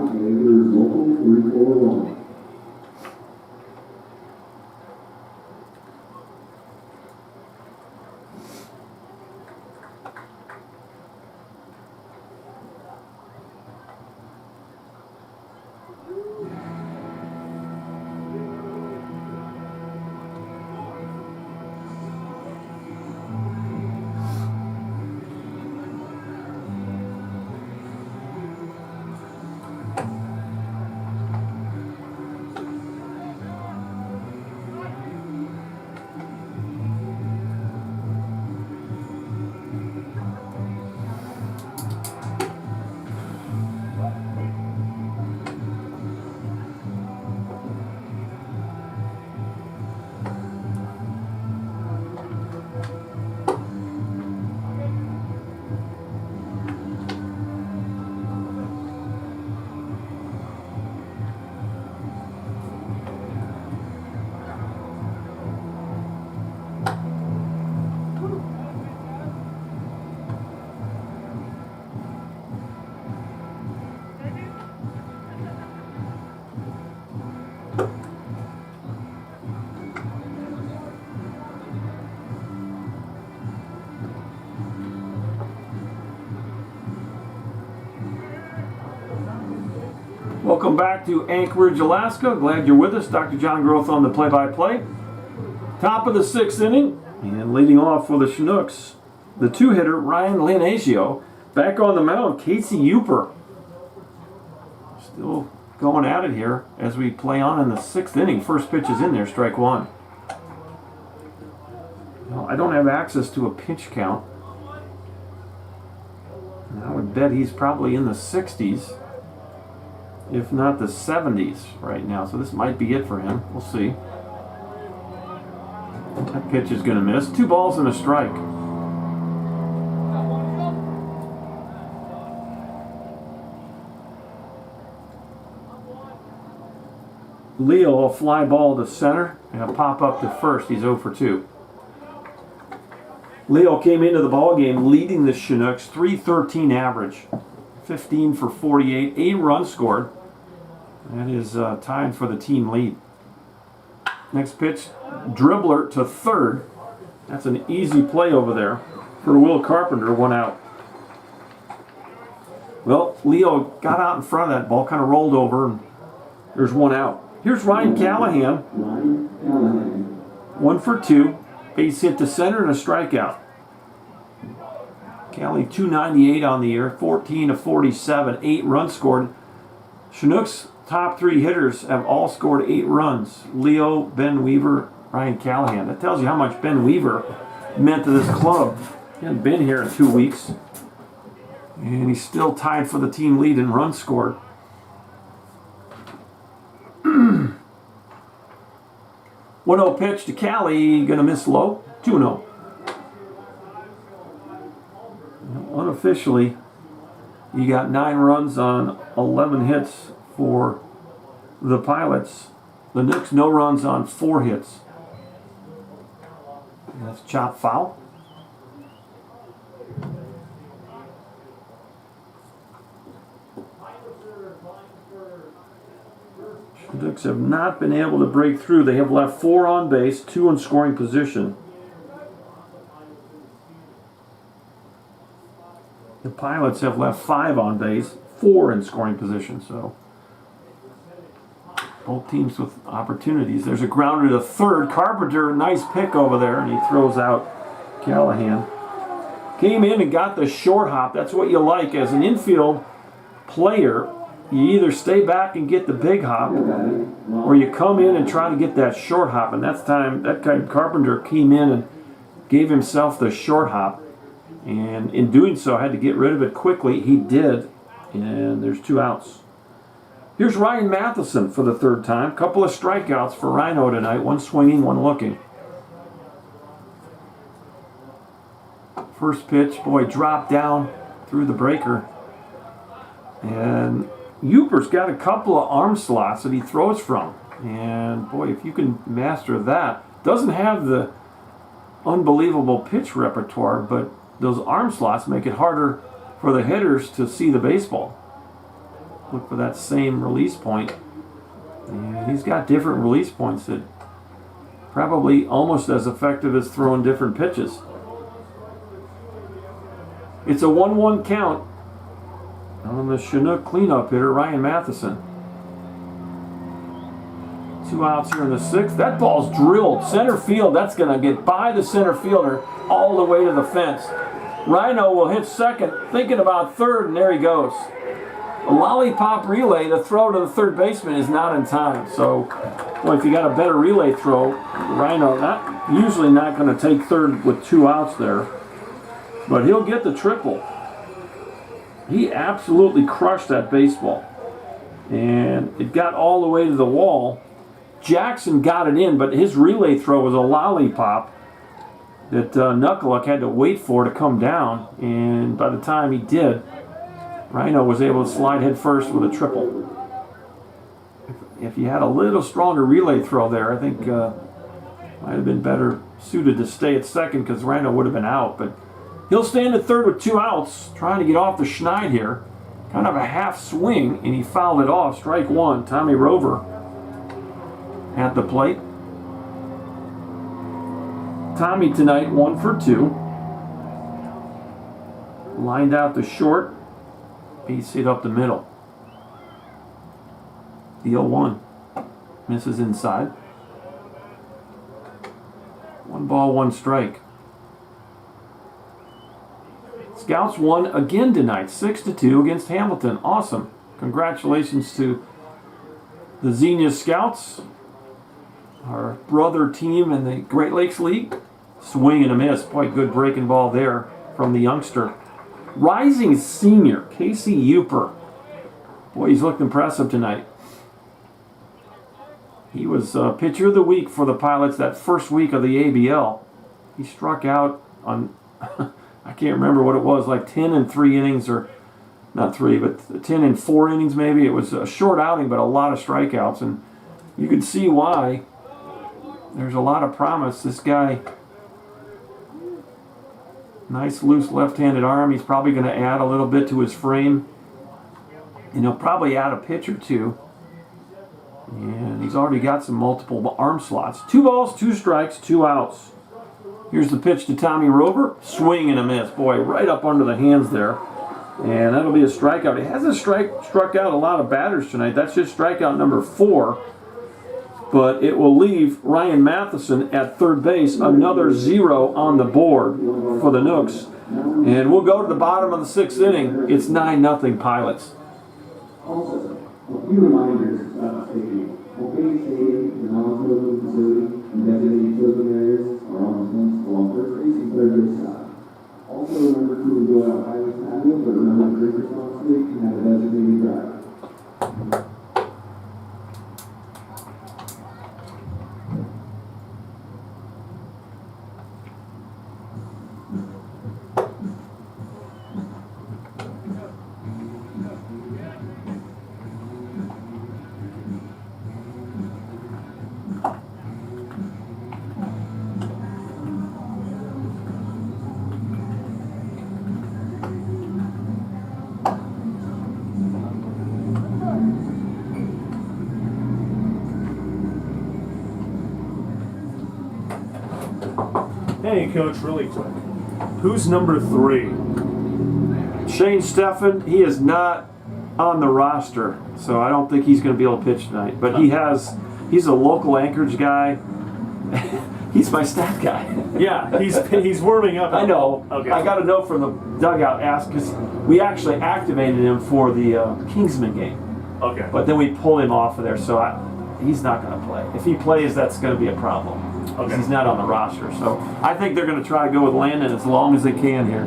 Welcome back to Anchorage, Alaska. Glad you're with us. Dr. John Groth on the play-by-play. Top of the 6th inning, and leading off for the Chinooks, the two-hitter Ryan Lanasio. Back on the mound, Casey Uper. Still going at it here as we play on in the 6th inning. First pitch is in there, strike one. Well, I don't have access to a pitch count. And I would bet he's probably in the 60s. If not the 70s right now. So this might be it for him. We'll see. That pitch is going to miss. 2 balls and a strike. Leo, a fly ball to center and a pop up to first. He's 0 for 2. Leo came into the ball game leading the Chinooks, .313 average, 15 for 48, 8 runs scored. That is tied for the team lead. Next pitch, dribbler to third. That's an easy play over there for Will Carpenter, 1 out. Well, Leo got out in front of that ball, kind of rolled over, and there's 1 out. Here's Ryan Callahan, 1 for 2. Base hit to center and a strikeout. Callie, 298 on the year, 14 of 47, 8 runs scored. Chinooks' top 3 hitters have all scored 8 runs. Leo, Ben Weaver, Ryan Callahan. That tells you how much Ben Weaver meant to this club. He hadn't been here in 2 weeks. And he's still tied for the team lead in runs scored. 1-0 pitch to Callie, gonna miss low, 2-0. Unofficially, you got 9 runs on 11 hits for the Pilots. The Nooks, no runs on 4 hits. And that's chop foul. The Nooks have not been able to break through. They have left 4 on base, 2 in scoring position. The Pilots have left 5 on base, 4 in scoring position. So both teams with opportunities. There's a grounder to third. Carpenter, nice pick over there, and he throws out Callahan. Came in and got the short hop. That's what you like as an infield player. You either stay back and get the big hop, or you come in and try to get that short hop. And that time Carpenter came in and gave himself the short hop. And in doing so, had to get rid of it quickly. He did, and there's 2 outs. Here's Ryan Matheson for the 3rd time. Couple of strikeouts for Rhino tonight. 1 swinging, 1 looking. First pitch, boy, dropped down through the breaker. And Uper's got a couple of arm slots that he throws from. And boy, if you can master that, doesn't have the unbelievable pitch repertoire, but those arm slots make it harder for the hitters to see the baseball. Look for that same release point. And he's got different release points that probably almost as effective as throwing different pitches. It's a 1-1 count on the Chinook cleanup hitter, Ryan Matheson. 2 outs here in the 6th. That ball's drilled center field. That's going to get by the center fielder all the way to the fence. Rhino will hit second, thinking about third, and there he goes. A lollipop relay, the throw to the third baseman is not in time. So, well, if you got a better relay throw, Rhino usually not going to take third with 2 outs there. But he'll get the triple. He absolutely crushed that baseball. And it got all the way to the wall. Jackson got it in, but his relay throw was a lollipop that Knuckluck had to wait for to come down. And by the time he did, Rhino was able to slide head first with a triple. If you had a little stronger relay throw there, I think might have been better suited to stay at second because Rhino would have been out. But he'll stand at third with 2 outs, trying to get off the schneid here. Kind of a half swing, and he fouled it off. Strike 1. Tommy Rover at the plate. Tommy tonight 1 for 2. Lined out to short. Base hit up the middle. The 0-1 misses inside. 1 ball, 1 strike. Scouts won again tonight, 6-2 against Hamilton. Awesome. Congratulations to the Xenia Scouts, our brother team in the Great Lakes League. Swing and a miss. Quite good breaking ball there from the youngster. Rising senior, Casey Uper. Boy, he's looked impressive tonight. He was pitcher of the week for the Pilots that first week of the ABL. He struck out on, I can't remember what it was, like 10 in 3 innings, or not 3, but 10 in 4 innings maybe. It was a short outing, but a lot of strikeouts, and you could see why. There's a lot of promise. This guy, nice loose left-handed arm. He's probably going to add a little bit to his frame. And he'll probably add a pitch or two. And he's already got some multiple arm slots. 2 balls, 2 strikes, 2 outs. Here's the pitch to Tommy Rover. Swing and a miss. Boy, right up under the hands there. And that'll be a strikeout. He hasn't struck out a lot of batters tonight. That's just strikeout number 4. But it will leave Ryan Matheson at third base. Another 0 on the board for the Nooks. And we'll go to the bottom of the 6th inning. It's 9-0 Pilots. Also, a few reminders about the stadium. Opening stadium, the non-fielding facility, and designated fielding areas are on the fence along first base and third base side. Also remember to enjoy our Highlands patio, but remember to drink responsibly and have a designated driver. Hey, Coach, really quick. Who's number 3? Shane Steffen, he is not on the roster, so I don't think he's going to be able to pitch tonight. But he's a local Anchorage guy. He's my stat guy. Yeah, he's warming up. I know. Okay. I got a note from the dugout asked because we actually activated him for the Kingsman game. Okay. But then we pulled him off of there, so he's not going to play. If he plays, that's going to be a problem. Okay. He's not on the roster. So I think they're going to try to go with Landon as long as they can here.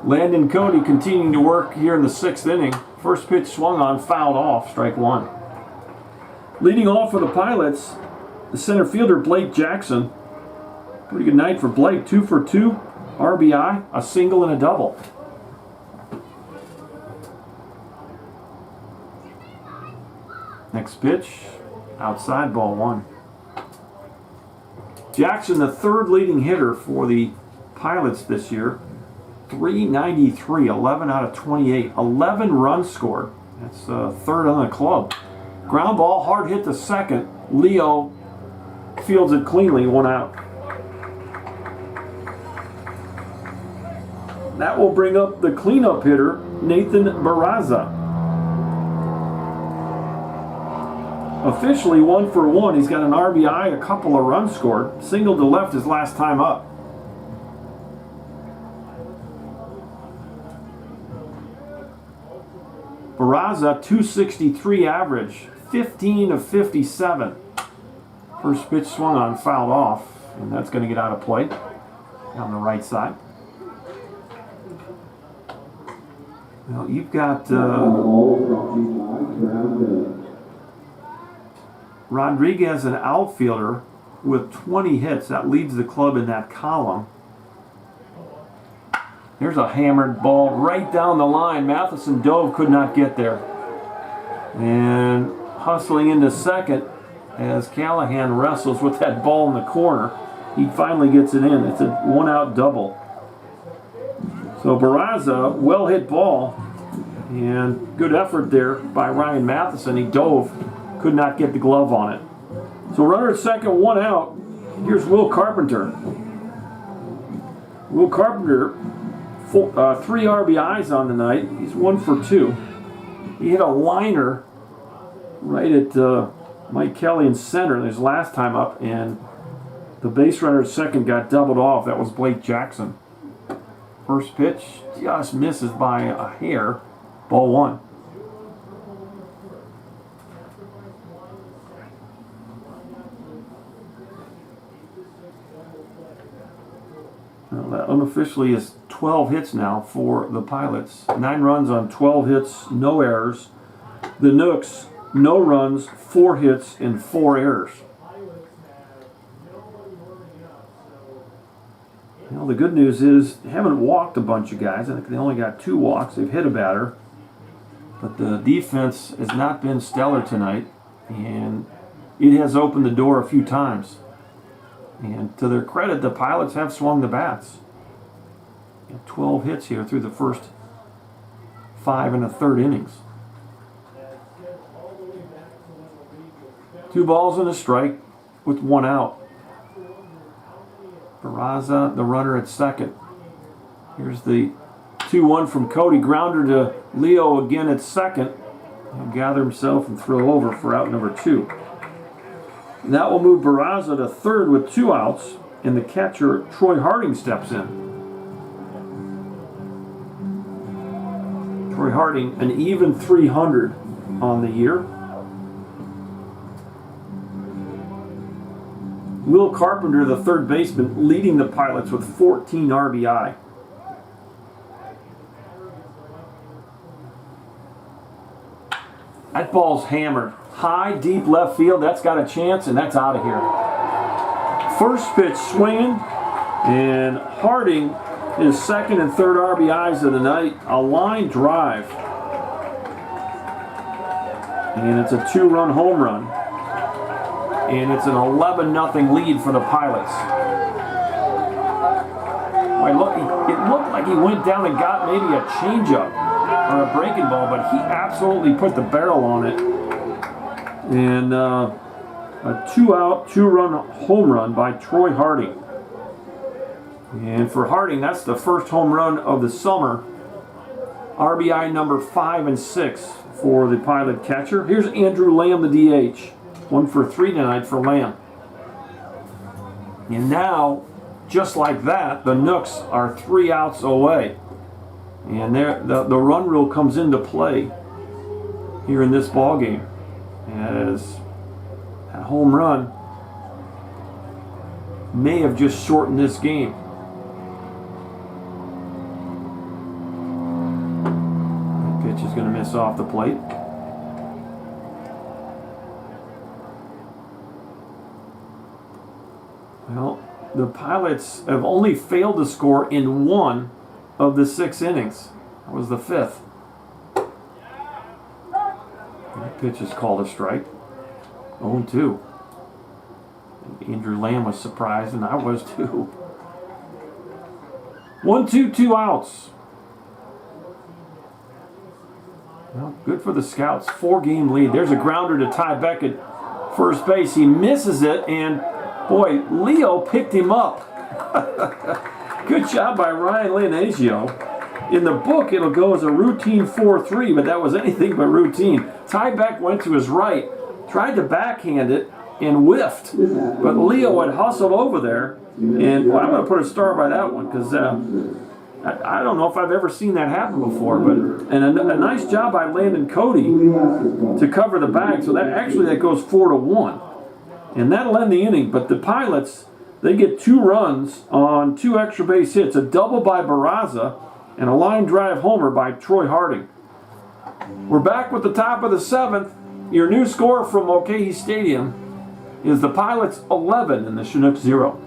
Landon Cody continuing to work here in the 6th inning. First pitch swung on, fouled off, strike 1. Leading off for the Pilots, the center fielder Blake Jackson. Pretty good night for Blake. 2 for 2, RBI, a single and a double. Next pitch, outside, ball 1. Jackson, the 3rd leading hitter for the Pilots this year. 393, 11 out of 28, 11 runs scored. That's 3rd on the club. Ground ball, hard hit to second. Leo fields it cleanly, 1 out. That will bring up the cleanup hitter, Nathan Barraza. Officially 1 for 1. He's got an RBI, a couple of runs scored. Single to left his last time up. Barraza, 263 average, 15 of 57. First pitch swung on, fouled off, and that's going to get out of play on the right side. Well, you've got Rodriguez, an outfielder, with 20 hits. That leads the club in that column. There's a hammered ball right down the line. Matheson dove, could not get there. And hustling into second as Callahan wrestles with that ball in the corner. He finally gets it in. It's a 1-out double. So Barraza, well hit ball. And good effort there by Ryan Matheson. He dove, could not get the glove on it. So runner at second, 1 out. Here's Will Carpenter. Will Carpenter, 3 RBIs on the night. He's 1 for 2. He hit a liner right at Mike Kelly in center his last time up, and the base runner at second got doubled off. That was Blake Jackson. First pitch just misses by a hair. Ball 1. Well, that unofficially is 12 hits now for the Pilots. 9 runs on 12 hits, no errors. The Chinooks, no runs, 4 hits, and 4 errors. Well, the good news is they haven't walked a bunch of guys. I think they only got 2 walks. They've hit a batter. But the defense has not been stellar tonight, and it has opened the door a few times. And to their credit, the Pilots have swung the bats. 12 hits here through the first 5 1/3 innings. 2 balls and a strike with 1 out. Barraza, the runner at second. Here's the 2-1 from Cody. Grounder to Leo again at second. He'll gather himself and throw over for out number 2. And that will move Barraza to third with 2 outs, and the catcher, Troy Harding, steps in. Troy Harding, an even 300 on the year. Will Carpenter, the third baseman, leading the Pilots with 14 RBI. That ball's hammered. High, deep left field. That's got a chance, and that's out of here. First pitch swinging, and Harding, his second and third RBIs of the night. A line drive. And it's a 2-run home run. And it's an 11-0 lead for the Pilots. Boy, look, it looked like he went down and got maybe a changeup or a breaking ball, but he absolutely put the barrel on it. And a 2-out, 2-run home run by Troy Harding. And for Harding, that's the first home run of the summer. RBI number 5 and 6 for the Pilot catcher. Here's Andrew Lamb, the DH. 1 for 3 tonight for Lamb. And now, just like that, the Chinooks are 3 outs away. And the run rule comes into play here in this ball game, as that home run may have just shortened this game. That pitch is going to miss off the plate. Well, the Pilots have only failed to score in 1 of the 6 innings. That was the 5th. That pitch is called a strike. 0-2. Andrew Lamb was surprised, and I was too. 1-2, 2 outs. Well, good for the Scouts. 4-game lead. There's a grounder to Ty Beckett, first base. He misses it, and boy, Leo picked him up. Good job by Ryan Leonasio. In the book, it'll go as a routine 4-3, but that was anything but routine. Ty Beck went to his right, tried to backhand it, and whiffed. But Leo had hustled over there, and boy, I'm going to put a star by that one, because I don't know if I've ever seen that happen before. And a nice job by Landon Cody to cover the bag. So that goes 4-1. And that'll end the inning. But the Pilots, they get 2 runs on 2 extra base hits. A double by Barraza and a line drive homer by Troy Harding. We're back with the top of the 7th. Your new score from Mulcahy Stadium is the Pilots 11 and the Chinooks 0.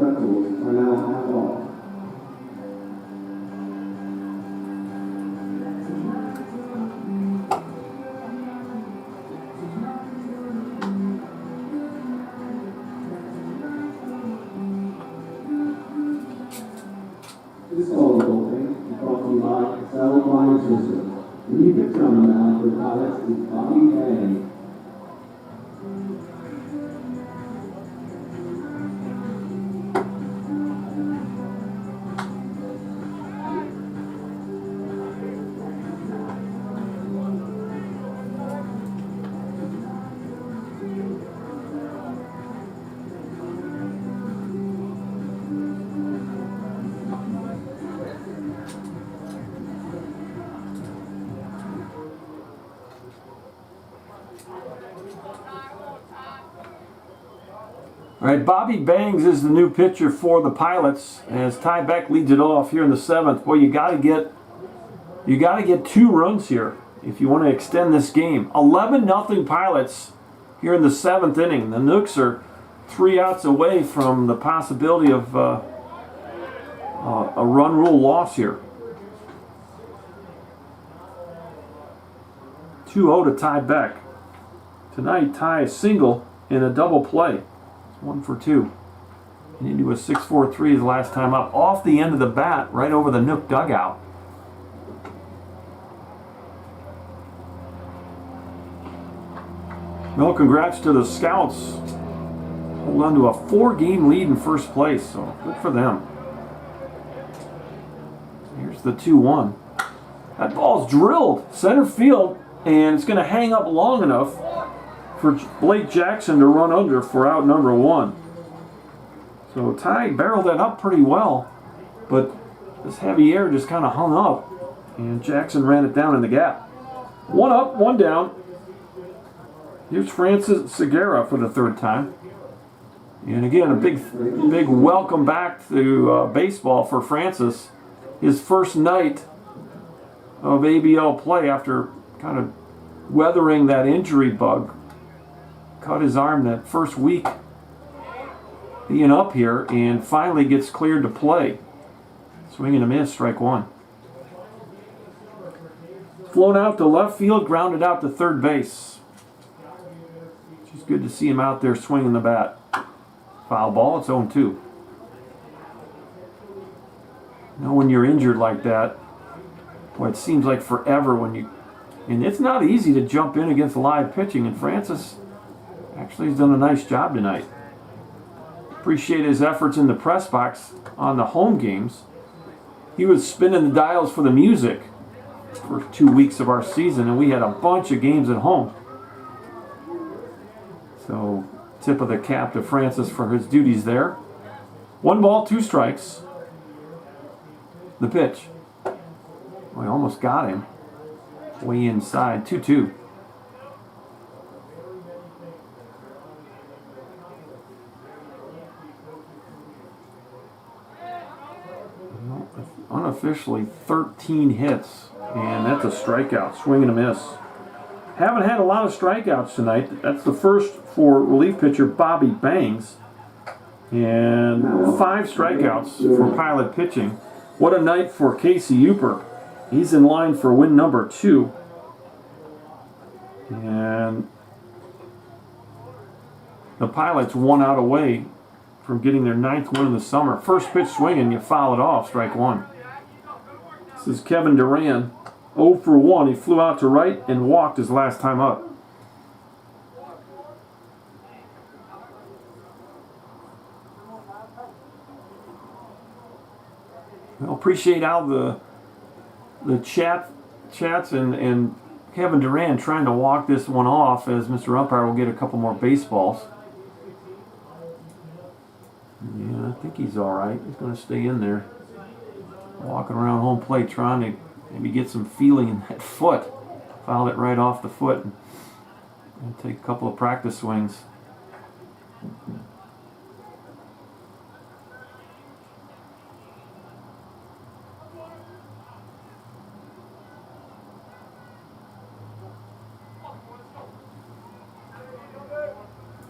pretzels are now half off. This call is brought to you by Cell Flying Systems. The new picture on the map for pilots is Bobby Bang. All right, Bobby Bangs is the new pitcher for the Pilots as Ty Beck leads it off here in the 7th. Boy, you got to get 2 runs here if you want to extend this game. 11-0 Pilots here in the 7th inning. The Nooks are 3 outs away from the possibility of a run rule loss here. 2-0 to Ty Beck. Tonight, Ty is single in a double play. 1 for 2. And into a 6-4-3 his last time up. Off the end of the bat, right over the Nook dugout. Well, congrats to the Scouts. Hold on to a 4-game lead in first place, so good for them. Here's the 2-1. That ball's drilled center field, and it's going to hang up long enough for Blake Jackson to run under for out number 1. So Ty barreled that up pretty well, but this heavy air just kind of hung up, and Jackson ran it down in the gap. 1 up, 1 down. Here's Francis Segura for the 3rd time. And again, a big welcome back to baseball for Francis. His first night of ABL play after kind of weathering that injury bug. Cut his arm that first week being up here, and finally gets cleared to play. Swing and a miss, strike 1. Flown out to left field, grounded out to third base. It's good to see him out there swinging the bat. Foul ball, it's 0-2. You know, when you're injured like that, boy, it seems like forever when you... And it's not easy to jump in against live pitching, and Francis actually has done a nice job tonight. Appreciate his efforts in the press box on the home games. He was spinning the dials for the music for 2 weeks of our season, and we had a bunch of games at home. So, tip of the cap to Francis for his duties there. 1 ball, 2 strikes. The pitch. We almost got him. Way inside, 2-2. Unofficially 13 hits, and that's a strikeout. Swing and a miss. Haven't had a lot of strikeouts tonight. That's the first for relief pitcher Bobby Bangs, and 5 strikeouts for Pilot pitching. What a night for Casey Uper. He's in line for win number 2, and the Pilots 1 out away from getting their 9th win of the summer. First pitch swinging, you foul it off, strike 1. This is Kevin Duran, 0 for 1. He flew out to right and walked his last time up. I appreciate how the chats and Kevin Duran trying to walk this one off, as Mr. Umpire will get a couple more baseballs. Yeah, I think he's all right. He's going to stay in there. Walking around home plate trying to maybe get some feeling in that foot. Fouled it right off the foot and take a couple of practice swings.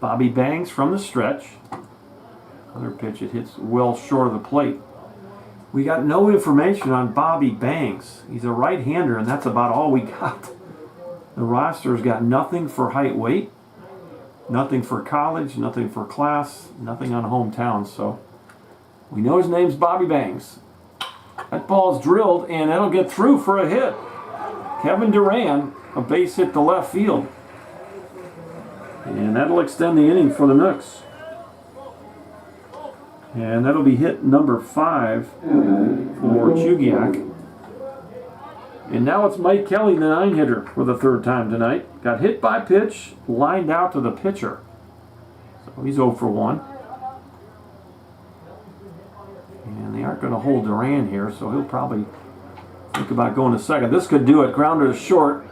Bobby Bangs from the stretch. Another pitch, it hits well short of the plate. We got no information on Bobby Banks. He's a right-hander, and that's about all we got. The roster's got nothing for height, weight, nothing for college, nothing for class, nothing on hometown. So we know his name's Bobby Banks. That ball's drilled, and that'll get through for a hit. Kevin Duran, a base hit to left field. And that'll extend the inning for the Nooks. And that'll be hit number 5 for Chugiak. And now it's Mike Kelly, the 9-hitter, for the 3rd time tonight. Got hit by pitch, lined out to the pitcher. So he's 0 for 1. And they aren't going to hold Duran here, so he'll probably think about going to second. This could do it. Grounder to short.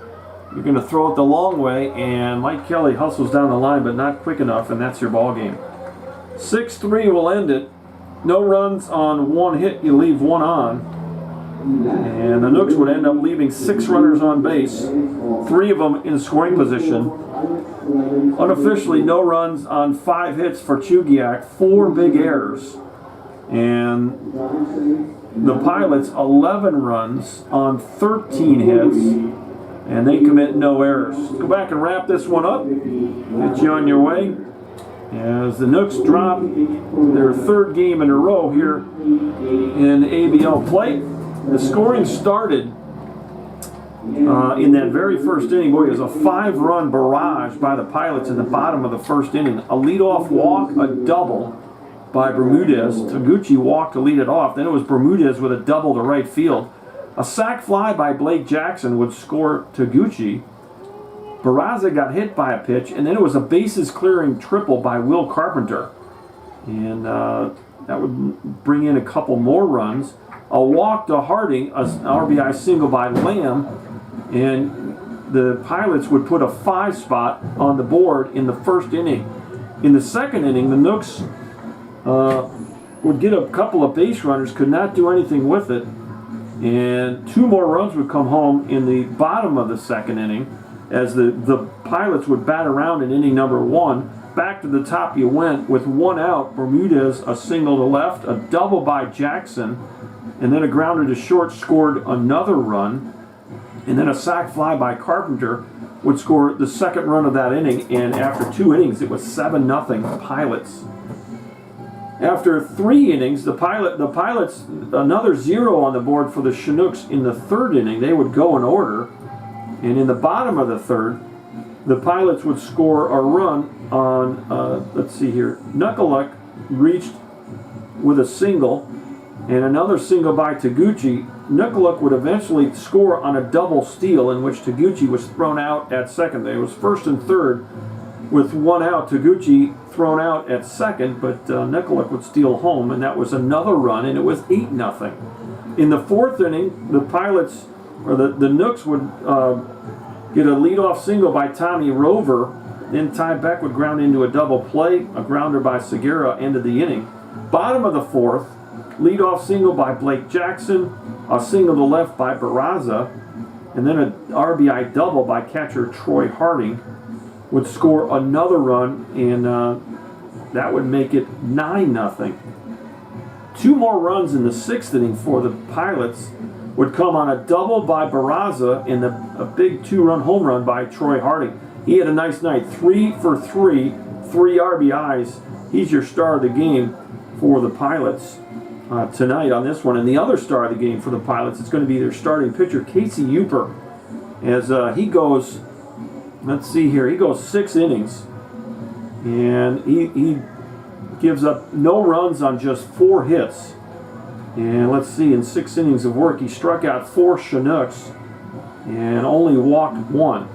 You're going to throw it the long way, and Mike Kelly hustles down the line, but not quick enough, and that's your ball game. 6-3 will end it. No runs on 1 hit, you leave 1 on. And the Nooks would end up leaving 6 runners on base, 3 of them in scoring position. Unofficially, no runs on 5 hits for Chugiak, 4 big errors. And the Pilots, 11 runs on 13 hits, and they commit no errors. Go back and wrap this one up. Get you on your way. As the Nooks drop their 3rd game in a row here in ABL play. The scoring started in that very first inning. Boy, it was a 5-run barrage by the Pilots in the bottom of the 1st inning. A leadoff walk, a double by Bermudez. Taguchi walked to lead it off. Then it was Bermudez with a double to right field. A sac fly by Blake Jackson would score Taguchi. Barraza got hit by a pitch, and then it was a bases-clearing triple by Will Carpenter. And that would bring in a couple more runs. A walk to Harding, an RBI single by Lamb, and the Pilots would put a 5 spot on the board in the 1st inning. In the 2nd inning, the Nooks would get a couple of base runners, could not do anything with it, and 2 more runs would come home in the bottom of the 2nd inning as the Pilots would bat around in inning number 1. Back to the top you went with 1 out. Bermudez, a single to left, a double by Jackson, and then a grounder to short scored another run, and then a sac fly by Carpenter would score the 2nd run of that inning, and after 2 innings it was 7-0 Pilots. After 3 innings, the Pilots, another 0 on the board for the Chinooks in the 3rd inning. They would go in order, and in the bottom of the 3rd, the Pilots would score a run on, let's see here, Knuckleluck reached with a single, and another single by Taguchi. Knuckleluck would eventually score on a double steal in which Taguchi was thrown out at second. It was 1st and 3rd with 1 out. Taguchi thrown out at second, but Knuckleluck would steal home, and that was another run, and it was 8-0. In the 4th inning, the Pilots, or the Nooks would get a leadoff single by Tommy Rover. Then Ty Beck would ground into a double play. A grounder by Segura ended the inning. Bottom of the 4th, leadoff single by Blake Jackson, a single to left by Barraza, and then an RBI double by catcher Troy Harding would score another run, and that would make it 9-0. 2 more runs in the 6th inning for the Pilots would come on a double by Barraza and a big 2-run home run by Troy Harding. He had a nice night, 3 for 3, 3 RBIs. He's your star of the game for the Pilots tonight on this one. And the other star of the game for the Pilots is going to be their starting pitcher, Casey Uper, as he goes, let's see here, he goes 6 innings, and he gives up no runs on just 4 hits. And let's see, in 6 innings of work, he struck out 4 Chinooks and only walked 1.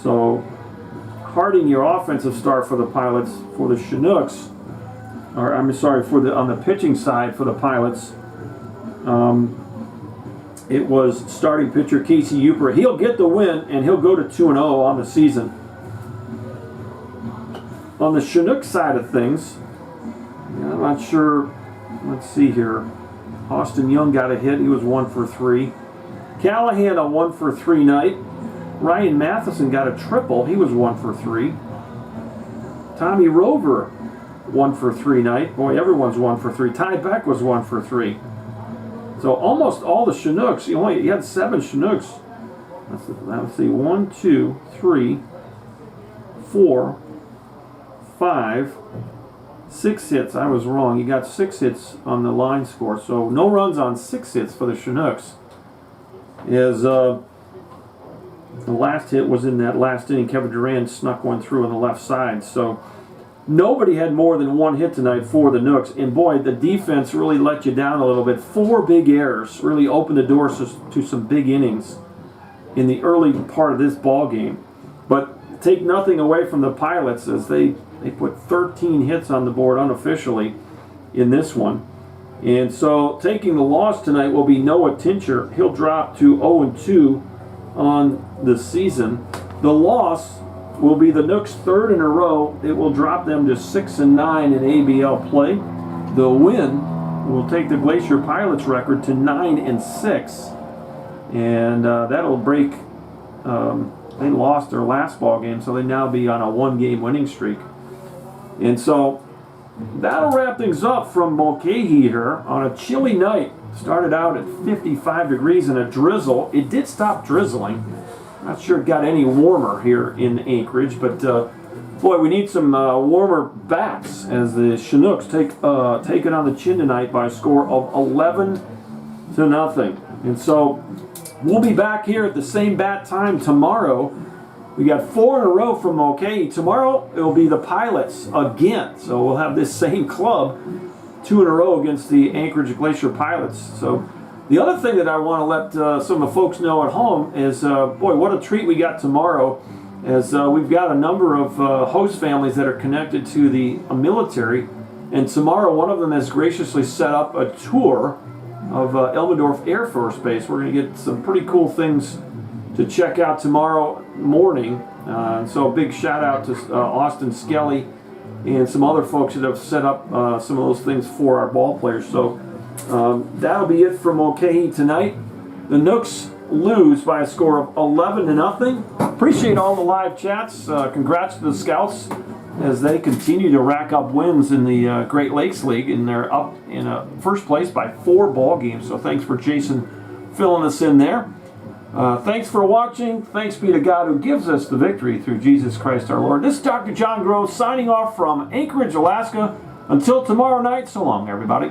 So Harding, your offensive star for the Pilots. For the Chinooks, or I'm sorry, on the pitching side for the Pilots, it was starting pitcher Casey Uper. He'll get the win, and he'll go to 2-0 on the season. On the Chinook side of things, I'm not sure. Let's see here. Austin Young got a hit. He was 1 for 3. Callahan a 1 for 3 night. Ryan Matheson got a triple. He was 1 for 3. Tommy Rover 1 for 3 night. Boy, everyone's 1 for 3. Ty Beck was 1 for 3. So almost all the Chinooks. You had 7 Chinooks. Let's see. 1, 2, 3, 4, 5, 6 hits. I was wrong. You got 6 hits on the line score. So no runs on 6 hits for the Chinooks. The last hit was in that last inning. Kevin Durant snuck one through on the left side. So nobody had more than 1 hit tonight for the Nooks. And boy, the defense really let you down a little bit. 4 big errors really opened the doors to some big innings in the early part of this ball game. But take nothing away from the Pilots, as they put 13 hits on the board unofficially in this one. And so taking the loss tonight will be Noah Tincher. He'll drop to 0-2 on the season. The loss will be the Nooks' 3rd in a row. It will drop them to 6-9 in ABL play. The win will take the Glacier Pilots record to 9-6. And that'll break, they lost their last ball game, so they now be on a 1-game winning streak. And so that'll wrap things up from Mulcahy here on a chilly night. Started out at 55 degrees and a drizzle. It did stop drizzling. Not sure it got any warmer here in Anchorage, but boy, we need some warmer bats as the Chinooks take it on the chin tonight by a score of 11-0. And so we'll be back here at the same bat time tomorrow. We got 4 in a row from Mulcahy. Tomorrow it will be the Pilots again. So we'll have this same club 2 in a row against the Anchorage Glacier Pilots. So the other thing that I want to let some of the folks know at home is, boy, what a treat we got tomorrow, as we've got a number of host families that are connected to the military. And tomorrow one of them has graciously set up a tour of Elmendorf Air Force Base. We're going to get some pretty cool things to check out tomorrow morning. So a big shout out to Austin Skelly and some other folks that have set up some of those things for our ball players. So that'll be it from Mulcahy tonight. The Nooks lose by a score of 11-0. Appreciate all the live chats. Congrats to the Scouts as they continue to rack up wins in the Great Lakes League, and they're up in first place by 4 ball games. So thanks for Jason filling us in there. Thanks for watching. Thanks be to God who gives us the victory through Jesus Christ our Lord. This is Dr. John Grove signing off from Anchorage, Alaska. Until tomorrow night, so long, everybody.